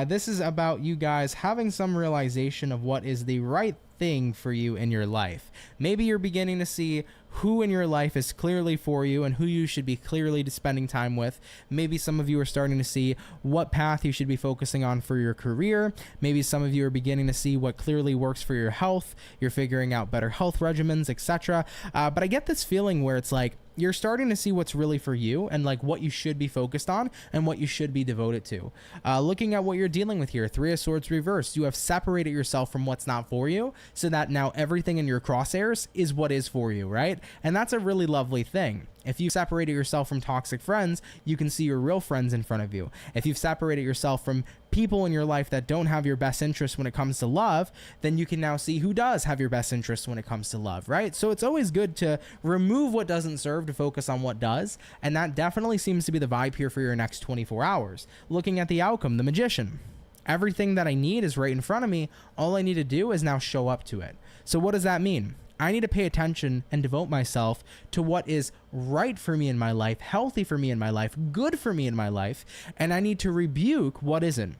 This is about you guys having some realization of what is the right thing for you in your life. Maybe you're beginning to see who in your life is clearly for you and who you should be clearly spending time with. Maybe some of you are starting to see what path you should be focusing on for your career. Maybe some of you are beginning to see what clearly works for your health. You're figuring out better health regimens, etc. But I get this feeling where it's like you're starting to see what's really for you and like what you should be focused on and what you should be devoted to. Looking at what you're dealing with here, Three of Swords reversed, you have separated yourself from what's not for you so that now everything in your crosshairs is what is for you, right? And that's a really lovely thing. If you separated yourself from toxic friends, you can see your real friends in front of you. If you've separated yourself from people in your life that don't have your best interest when it comes to love, then you can now see who does have your best interest when it comes to love, right? So it's always good to remove what doesn't serve to focus on what does. And that definitely seems to be the vibe here for your next 24 hours. Looking at the outcome, the Magician. Everything that I need is right in front of me. All I need to do is now show up to it. So what does that mean? I need to pay attention and devote myself to what is right for me in my life, healthy for me in my life, good for me in my life, and I need to rebuke what isn't.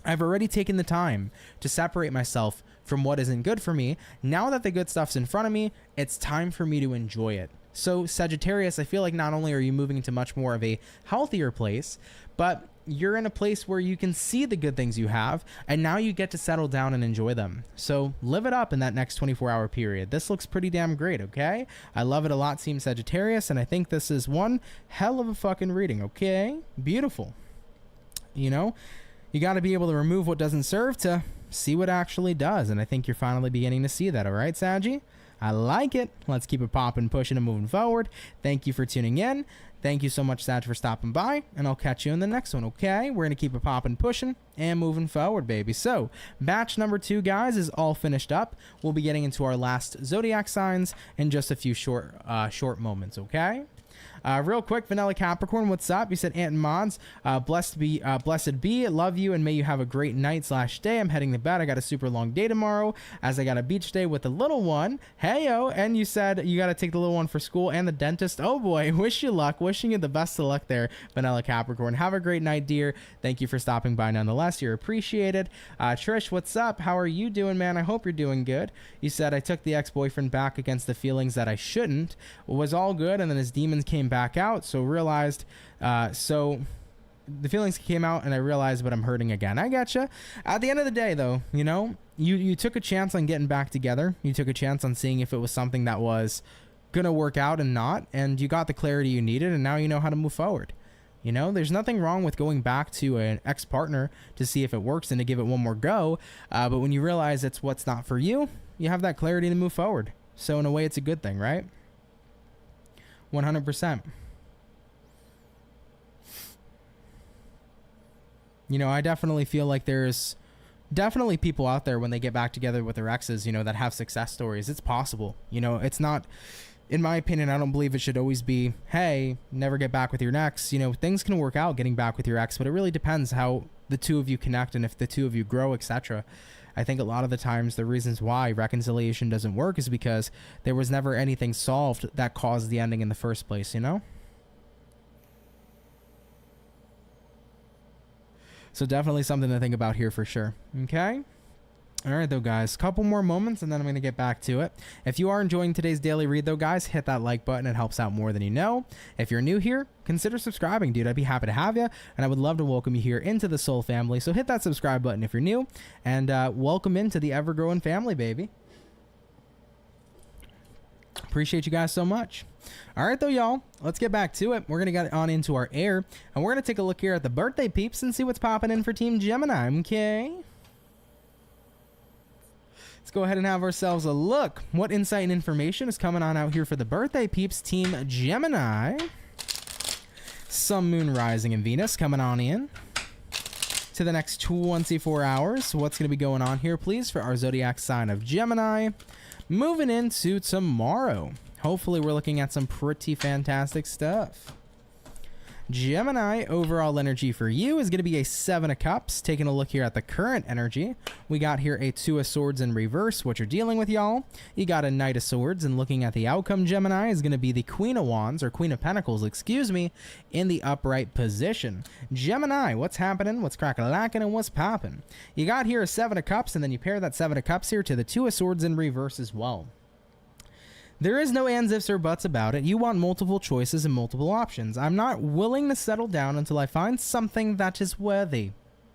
I've already taken the time to separate myself from what isn't good for me. Now that the good stuff's in front of me, it's time for me to enjoy it. So Sagittarius, I feel like not only are you moving into much more of a healthier place, but you're in a place where you can see the good things you have, and now you get to settle down and enjoy them. So live it up in that next 24-hour period. This looks pretty damn great, okay? I love it a lot, Team Sagittarius, and I think this is one hell of a fucking reading, okay? Beautiful. You know, you got to be able to remove what doesn't serve to see what actually does, and I think you're finally beginning to see that, all right, Saggy? I like it. Let's keep it popping, pushing, and moving forward. Thank you for tuning in. Thank you so much, Sag, for stopping by, and I'll catch you in the next one, okay? We're going to keep it popping, pushing, and moving forward, baby. So, batch number 2, guys, is all finished up. We'll be getting into our last zodiac signs in just a few short moments, okay? Real quick, Vanilla Capricorn, what's up? You said, Ant and Mods, blessed be, love you, and may you have a great night/day. I'm heading to bed. I got a super long day tomorrow, as I got a beach day with the little one. Heyo, and you said you got to take the little one for school and the dentist. Oh boy, wish you luck. Wishing you the best of luck there, Vanilla Capricorn. Have a great night, dear. Thank you for stopping by nonetheless. You're appreciated. Trish, what's up? How are you doing, man? I hope you're doing good. You said, I took the ex-boyfriend back against the feelings that I shouldn't. It was all good, and then his demons came back out, so realized so the feelings came out and I realized, but I'm hurting again. I gotcha. At the end of the day, though, you know, you took a chance on getting back together. You took a chance on seeing if it was something that was gonna work out and not, and you got the clarity you needed, and now you know how to move forward. You know, there's nothing wrong with going back to an ex-partner to see if it works and to give it one more go, but when you realize it's what's not for you, you have that clarity to move forward. So in a way, it's a good thing, right? 100%. You know, I definitely feel like there's definitely people out there when they get back together with their exes, you know, that have success stories. It's possible. You know, it's not, in my opinion, I don't believe it should always be, hey, never get back with your ex. You know, things can work out getting back with your ex, but it really depends how the two of you connect and if the two of you grow, etc. I think a lot of the times the reasons why reconciliation doesn't work is because there was never anything solved that caused the ending in the first place, you know? So definitely something to think about here for sure. Okay? All right, though, guys. Couple more moments, and then I'm going to get back to it. If you are enjoying today's daily read, though, guys, hit that like button. It helps out more than you know. If you're new here, consider subscribing, dude. I'd be happy to have you, and I would love to welcome you here into the Soul family. So hit that subscribe button if you're new, and welcome into the ever-growing family, baby. Appreciate you guys so much. All right, though, y'all. Let's get back to it. We're going to get on into our air, and we're going to take a look here at the birthday peeps and see what's popping in for Team Gemini, okay? Let's go ahead and have ourselves a look. What insight and information is coming on out here for the birthday peeps, Team Gemini? Sun, Moon, Rising, and Venus coming on in to the next 24 hours. What's going to be going on here, please, for our zodiac sign of Gemini? Moving into tomorrow. Hopefully, we're looking at some pretty fantastic stuff. Gemini, overall energy for you is going to be a 7 of Cups. Taking a look here at the current energy, we got here a 2 of Swords in reverse, what you're dealing with, y'all. You got a Knight of Swords, and looking at the outcome, Gemini, is going to be the Queen of Wands, or Queen of Pentacles, excuse me, in the upright position. Gemini, what's happening? What's crack-a-lackin', and what's poppin'? You got here a 7 of Cups, and then you pair that 7 of Cups here to the 2 of Swords in reverse as well. There is no ands, ifs, or buts about it. You want multiple choices and multiple options. I'm not willing to settle down until I find something that is worthy.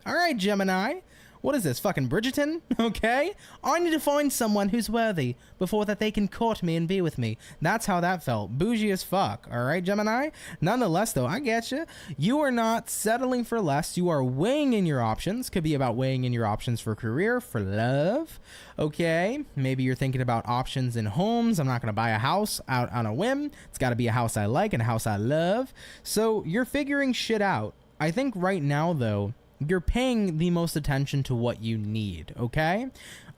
All right, Gemini. What is this, fucking Bridgerton? Okay? I need to find someone who's worthy before that they can court me and be with me. That's how that felt. Bougie as fuck. All right, Gemini? Nonetheless, though, I get you. You are not settling for less. You are weighing in your options. Could be about weighing in your options for career, for love. Okay? Maybe you're thinking about options in homes. I'm not going to buy a house out on a whim. It's got to be a house I like and a house I love. So you're figuring shit out. I think right now, though, you're paying the most attention to what you need, okay?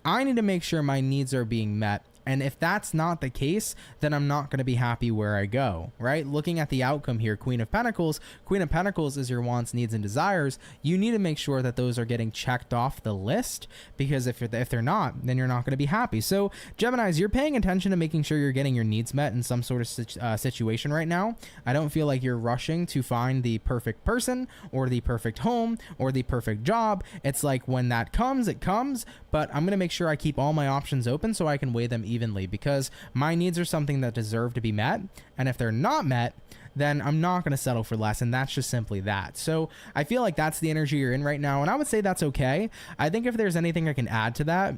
I need to make sure my needs are being met. And if that's not the case, then I'm not going to be happy where I go, right? Looking at the outcome here, Queen of Pentacles. Queen of Pentacles is your wants, needs, and desires. You need to make sure that those are getting checked off the list, because if they're not, then you're not going to be happy. So, Geminis, you're paying attention to making sure you're getting your needs met in some sort of situation right now. I don't feel like you're rushing to find the perfect person or the perfect home or the perfect job. It's like when that comes, it comes, but I'm going to make sure I keep all my options open so I can weigh them evenly, because my needs are something that deserve to be met, and if they're not met, then I'm not going to settle for less, and that's just simply that. So I feel like that's the energy you're in right now, and I would say that's okay. I think if there's anything I can add to that,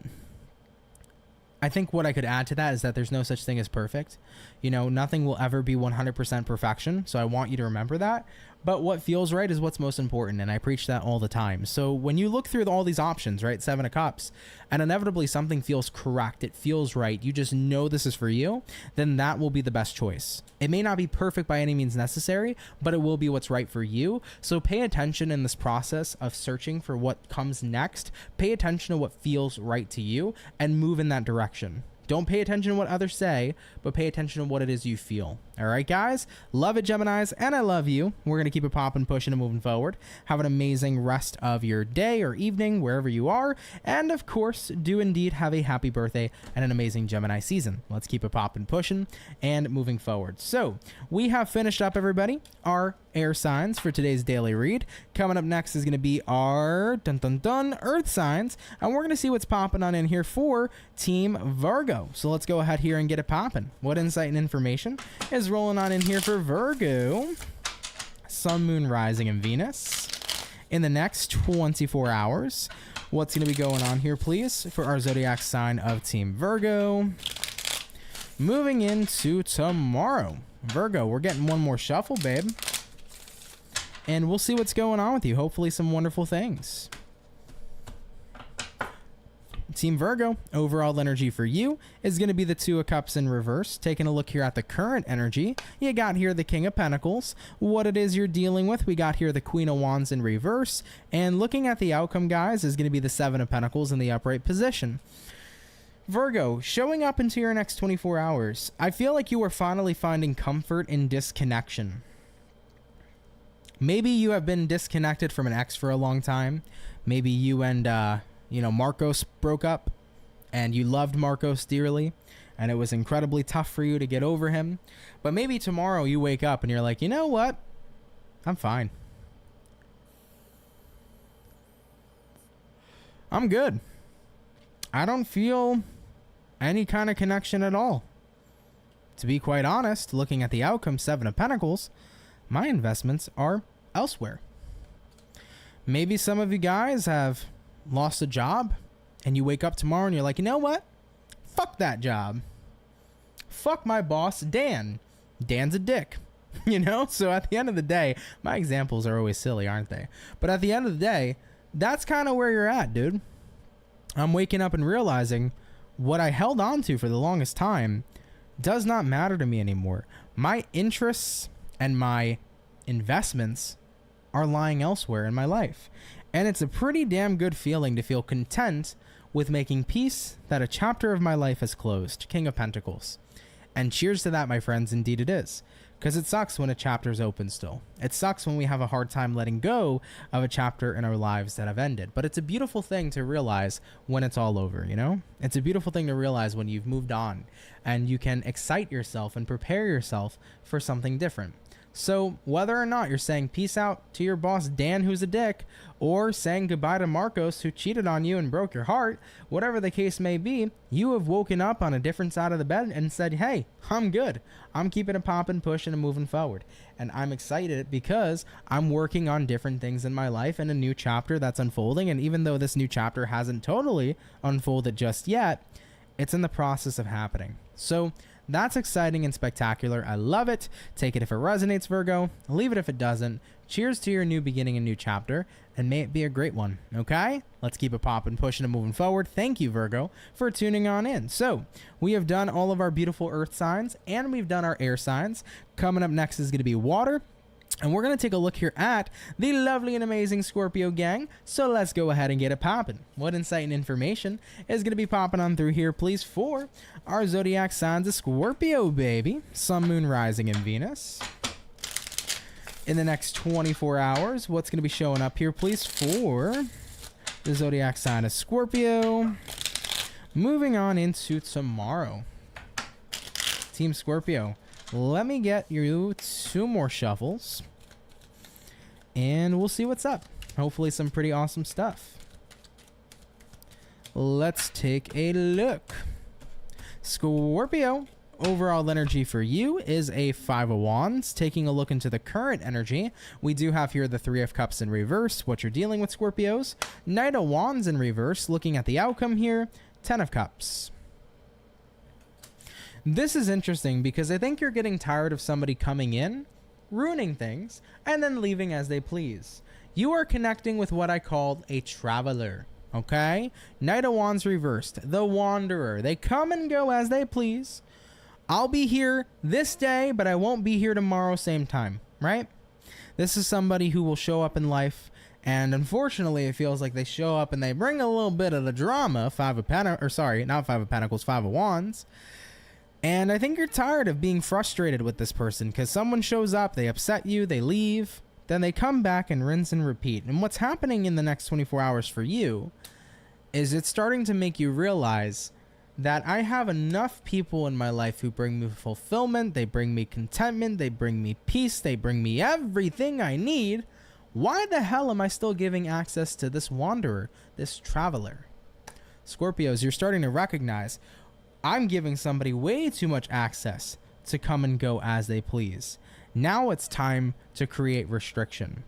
I think what I could add to that is that there's no such thing as perfect. You know, nothing will ever be 100% perfection, so I want you to remember that. But what feels right is what's most important, and I preach that all the time. So when you look through all these options, right, Seven of Cups, and inevitably something feels correct, it feels right, you just know this is for you, then that will be the best choice. It may not be perfect by any means necessary, but it will be what's right for you. So pay attention in this process of searching for what comes next. Pay attention to what feels right to you and move in that direction. Don't pay attention to what others say, but pay attention to what it is you feel. All right, guys? Love it, Geminis, and I love you. We're going to keep it popping, pushing, and moving forward. Have an amazing rest of your day or evening, wherever you are. And, of course, do indeed have a happy birthday and an amazing Gemini season. Let's keep it popping, pushing, and moving forward. So, we have finished up, everybody, our air signs for today's daily read. Coming up next is going to be our earth signs, and we're going to see what's popping on in here for Team Virgo. So let's go ahead here and get it popping. What insight and information is rolling on in here for Virgo, Sun, Moon, Rising, and Venus in the next 24 hours? What's going to be going on here, please, for our zodiac sign of Team Virgo? Moving into tomorrow, Virgo, we're getting one more shuffle, babe. And we'll see what's going on with you. Hopefully some wonderful things. Team Virgo, overall energy for you is going to be the Two of Cups in reverse. Taking a look here at the current energy, you got here the King of Pentacles. What it is you're dealing with, we got here the Queen of Wands in reverse. And looking at the outcome, guys, is going to be the Seven of Pentacles in the upright position. Virgo, showing up into your next 24 hours, I feel like you are finally finding comfort in disconnection. Maybe you have been disconnected from an ex for a long time. Maybe you and, Marcos broke up, and you loved Marcos dearly, and it was incredibly tough for you to get over him. But maybe tomorrow you wake up and you're like, you know what? I'm fine. I'm good. I don't feel any kind of connection at all. To be quite honest, looking at the outcome, Seven of Pentacles, my investments are elsewhere. Maybe some of you guys have lost a job and you wake up tomorrow and you're like, you know what? Fuck that job. Fuck my boss, Dan. Dan's a dick. So at the end of the day, my examples are always silly, aren't they? But at the end of the day, that's kind of where you're at, dude. I'm waking up and realizing what I held on to for the longest time does not matter to me anymore. My interests and my investments are lying elsewhere in my life. And it's a pretty damn good feeling to feel content with making peace that a chapter of my life has closed. King of Pentacles. And cheers to that, my friends. Indeed it is. Because it sucks when a chapter's open still. It sucks when we have a hard time letting go of a chapter in our lives that have ended. But it's a beautiful thing to realize when it's all over, It's a beautiful thing to realize when you've moved on and you can excite yourself and prepare yourself for something different. So whether or not you're saying peace out to your boss Dan, who's a dick, or saying goodbye to Marcos, who cheated on you and broke your heart, whatever the case may be, you have woken up on a different side of the bed and said, hey, I'm good. I'm keeping it popping, pushing, and moving forward. And I'm excited because I'm working on different things in my life and a new chapter that's unfolding. And even though this new chapter hasn't totally unfolded just yet, it's in the process of happening. So that's exciting and spectacular. I love it. Take it if it resonates, Virgo. Leave it if it doesn't. Cheers to your new beginning and new chapter, and may it be a great one, okay? Let's keep it popping, pushing, and moving forward. Thank you, Virgo, for tuning on in. So we have done all of our beautiful earth signs, and we've done our air signs. Coming up next is going to be water. And we're going to take a look here at the lovely and amazing Scorpio gang. So let's go ahead and get it popping. What insight and information is going to be popping on through here, please, for our zodiac signs of Scorpio, baby. Sun, Moon, Rising, and Venus. In the next 24 hours, what's going to be showing up here, please, for the zodiac sign of Scorpio. Moving on into tomorrow. Team Scorpio. Let me get you 2 more shuffles, and we'll see what's up. Hopefully some pretty awesome stuff. Let's take a look. Scorpio, overall energy for you is a 5 of Wands. Taking a look into the current energy, we do have here the 3 of Cups in reverse, what you're dealing with, Scorpios. Knight of Wands in reverse, looking at the outcome here, 10 of Cups. This is interesting because I think you're getting tired of somebody coming in, ruining things, and then leaving as they please. You are connecting with what I call a traveler, okay? Knight of Wands reversed, the wanderer. They come and go as they please. I'll be here this day, but I won't be here tomorrow same time, right? This is somebody who will show up in life, and unfortunately it feels like they show up and they bring a little bit of the drama. 5 of Pentacles, or sorry, not 5 of Pentacles, 5 of Wands. And I think you're tired of being frustrated with this person because someone shows up, they upset you, they leave, then they come back and rinse and repeat. And what's happening in the next 24 hours for you is it's starting to make you realize that I have enough people in my life who bring me fulfillment, they bring me contentment, they bring me peace, they bring me everything I need. Why the hell am I still giving access to this wanderer, this traveler? Scorpios, you're starting to recognize I'm giving somebody way too much access to come and go as they please. Now it's time to create restriction.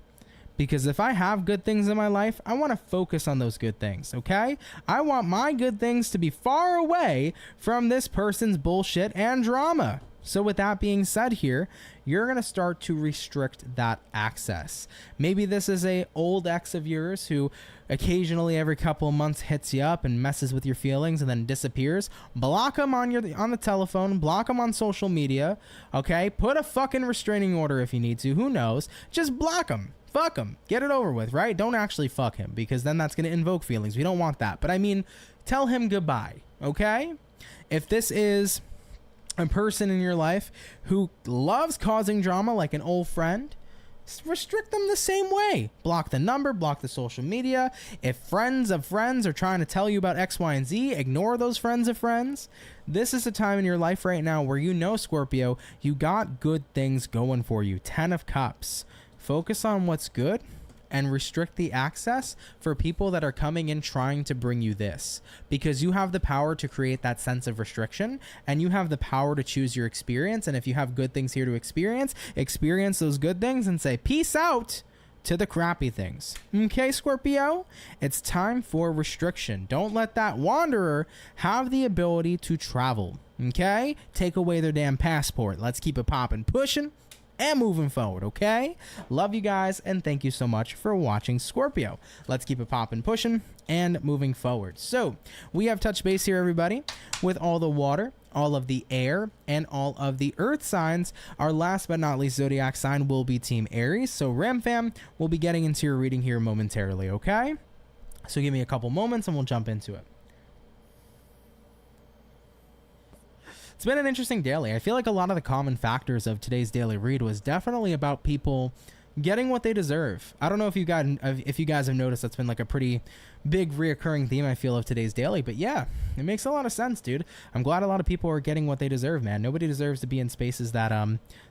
Because if I have good things in my life, I want to focus on those good things, okay? I want my good things to be far away from this person's bullshit and drama. So with that being said here, you're going to start to restrict that access. Maybe this is a old ex of yours who occasionally every couple of months hits you up and messes with your feelings and then disappears. Block them on the telephone, block them on social media, okay? Put a fucking restraining order if you need to, who knows? Just block them. Fuck him. Get it over with, right? Don't actually fuck him because then that's going to invoke feelings. We don't want that. But I mean, tell him goodbye, okay? If this is a person in your life who loves causing drama like an old friend, restrict them the same way. Block the number, block the social media. If friends of friends are trying to tell you about X, Y, and Z, ignore those friends of friends. This is a time in your life right now where you know, Scorpio, you got good things going for you. 10 of Cups. Focus on what's good and restrict the access for people that are coming in trying to bring you this, because you have the power to create that sense of restriction and you have the power to choose your experience. And if you have good things here to experience those good things and say peace out to the crappy things. Okay, Scorpio, it's time for restriction. Don't let that wanderer have the ability to travel. Okay, take away their damn passport. Let's keep it popping, pushing, and moving forward, okay? Love you guys, and thank you so much for watching, Scorpio. Let's keep it popping, pushing, and moving forward. So, we have touched base here, everybody, with all the water, all of the air, and all of the earth signs. Our last but not least zodiac sign will be Team Aries. So, Ram Fam, we'll be getting into your reading here momentarily, okay? So, give me a couple moments, and we'll jump into it. It's been an interesting daily. I feel like a lot of the common factors of today's daily read was definitely about people getting what they deserve. I don't know if you guys have noticed, that's been like a pretty big reoccurring theme I feel of today's daily, but yeah, it makes a lot of sense, dude. I'm glad a lot of people are getting what they deserve, man. Nobody deserves to be in spaces that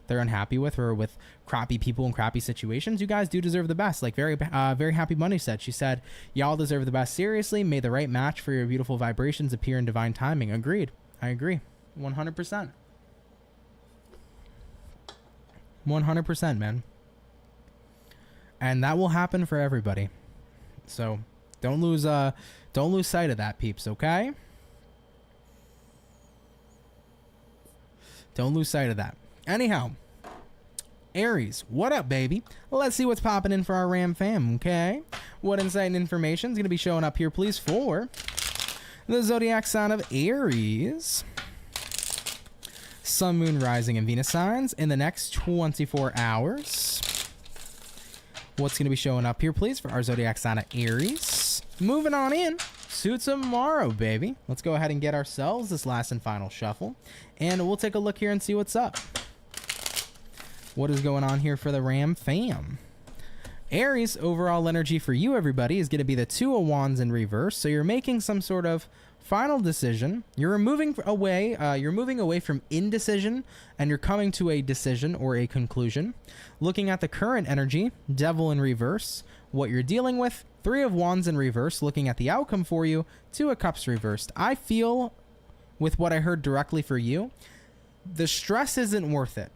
they're unhappy with, or with crappy people and crappy situations. You guys do deserve the best. Like very happy money said. She said, y'all deserve the best. Seriously, may the right match for your beautiful vibrations appear in divine timing. Agreed. I agree. 100%. 100%, man. And that will happen for everybody. So don't lose sight of that, peeps, okay? Don't lose sight of that. Anyhow, Aries, what up, baby? Let's see what's popping in for our Ram fam, okay? What insight and information is going to be showing up here, please, for the zodiac sign of Aries. Sun, Moon, Rising, and Venus signs in the next 24 hours. What's going to be showing up here, please, for our zodiac sign of Aries? Moving on in to tomorrow, baby. Let's go ahead and get ourselves this last and final shuffle, and we'll take a look here and see what's up. What is going on here for the Ram fam? Aries, overall energy for you, everybody, is going to be the Two of Wands in reverse. So you're making some sort of final decision. You're moving away from indecision, and you're coming to a decision or a conclusion. Looking at the current energy, Devil in reverse, what you're dealing with, Three of Wands in reverse, looking at the outcome for you, Two of Cups reversed. I feel, with what I heard directly for you, the stress isn't worth it.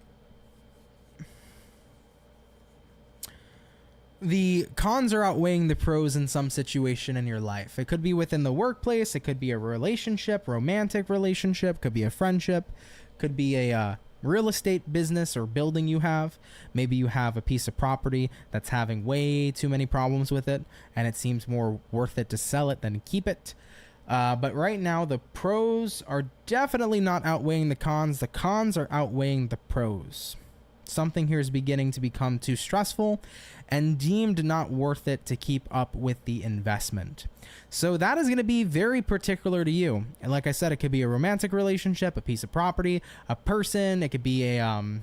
The cons are outweighing the pros in some situation in your life. It could be within the workplace. It could be a relationship, romantic relationship, could be a friendship, could be a real estate business or building you have. Maybe you have a piece of property that's having way too many problems with it, and it seems more worth it to sell it than to keep it. But right now, the pros are definitely not outweighing the cons. The cons are outweighing the pros. Something here is beginning to become too stressful and deemed not worth it to keep up with the investment. So that is going to be very particular to you. And like I said, it could be a romantic relationship, a piece of property, a person. It could be a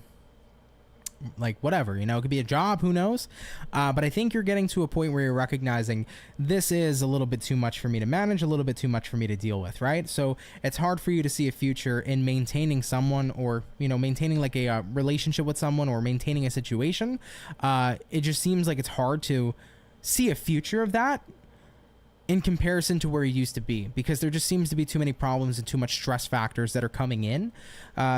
like whatever, you know, it could be a job, who knows. But I think you're getting to a point where you're recognizing this is a little bit too much for me to manage, a little bit too much for me to deal with, right? So it's hard for you to see a future in maintaining someone, or, you know, maintaining like a relationship with someone, or maintaining a situation. It just seems like it's hard to see a future of that in comparison to where you used to be, because there just seems to be too many problems and too much stress factors that are coming in.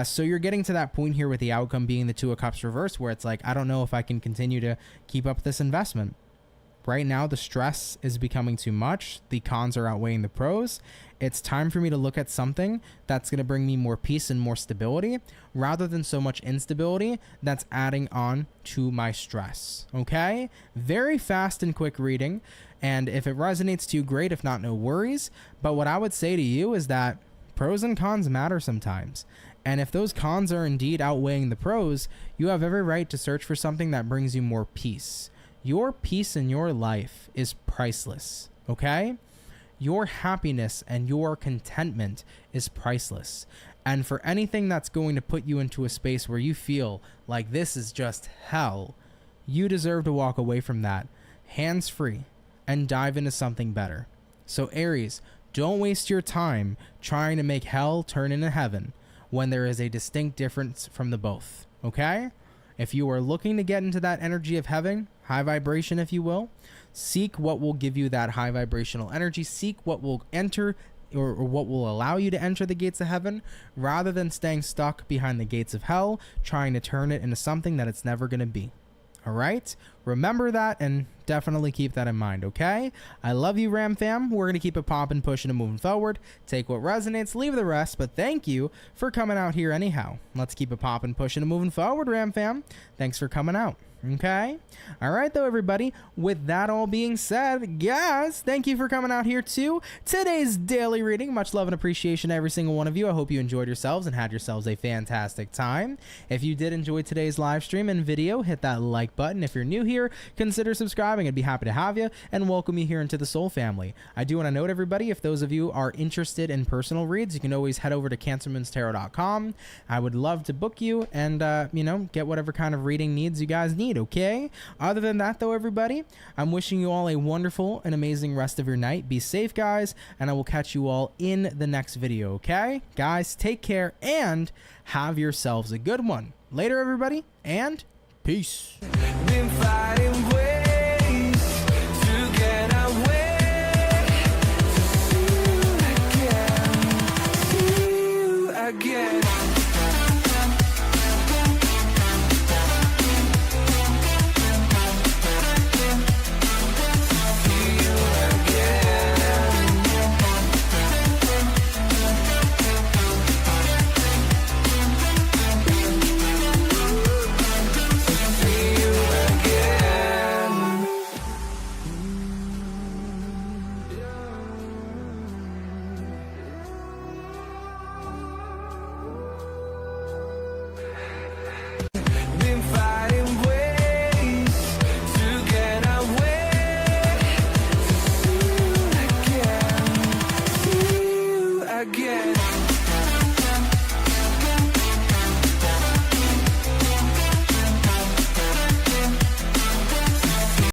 So you're getting to that point here with the outcome being the Two of Cups reverse, where it's like, I don't know if I can continue to keep up this investment. Right now, the stress is becoming too much. The cons are outweighing the pros. It's time for me to look at something that's going to bring me more peace and more stability, rather than so much instability that's adding on to my stress. Okay? Very fast and quick reading. And if it resonates to you, great. If not, no worries. But what I would say to you is that pros and cons matter sometimes. And if those cons are indeed outweighing the pros, you have every right to search for something that brings you more peace. Your peace in your life is priceless, okay? Your happiness and your contentment is priceless. And for anything that's going to put you into a space where you feel like this is just hell, you deserve to walk away from that hands-free and dive into something better. So Aries, don't waste your time trying to make hell turn into heaven when there is a distinct difference from the both, okay? If you are looking to get into that energy of heaven, high vibration if you will, seek what will give you that high vibrational energy. Seek what will enter or what will allow you to enter the gates of heaven, rather than staying stuck behind the gates of hell, trying to turn it into something that it's never going to be. All right? Remember that, and definitely keep that in mind, okay? I love you, Ram fam. We're going to keep it popping, pushing, and moving forward. Take what resonates, leave the rest, but thank you for coming out here anyhow. Let's keep it popping, pushing, and moving forward, Ram fam. Thanks for coming out. Okay. All right, though, everybody. With that all being said, guys, thank you for coming out here to today's daily reading. Much love and appreciation to every single one of you. I hope you enjoyed yourselves and had yourselves a fantastic time. If you did enjoy today's live stream and video, hit that like button. If you're new here, consider subscribing. I'd be happy to have you and welcome you here into the Soul family. I do want to note, everybody, if those of you are interested in personal reads, you can always head over to CancerMoonsTarot.com. I would love to book you and, you know, get whatever kind of reading needs you guys need. need, okay? Other than that, though, everybody, I'm wishing you all a wonderful and amazing rest of your night. Be safe, guys, and I will catch you all in the next video, okay? Guys, take care and have yourselves a good one. Later, everybody, and peace. Been fighting with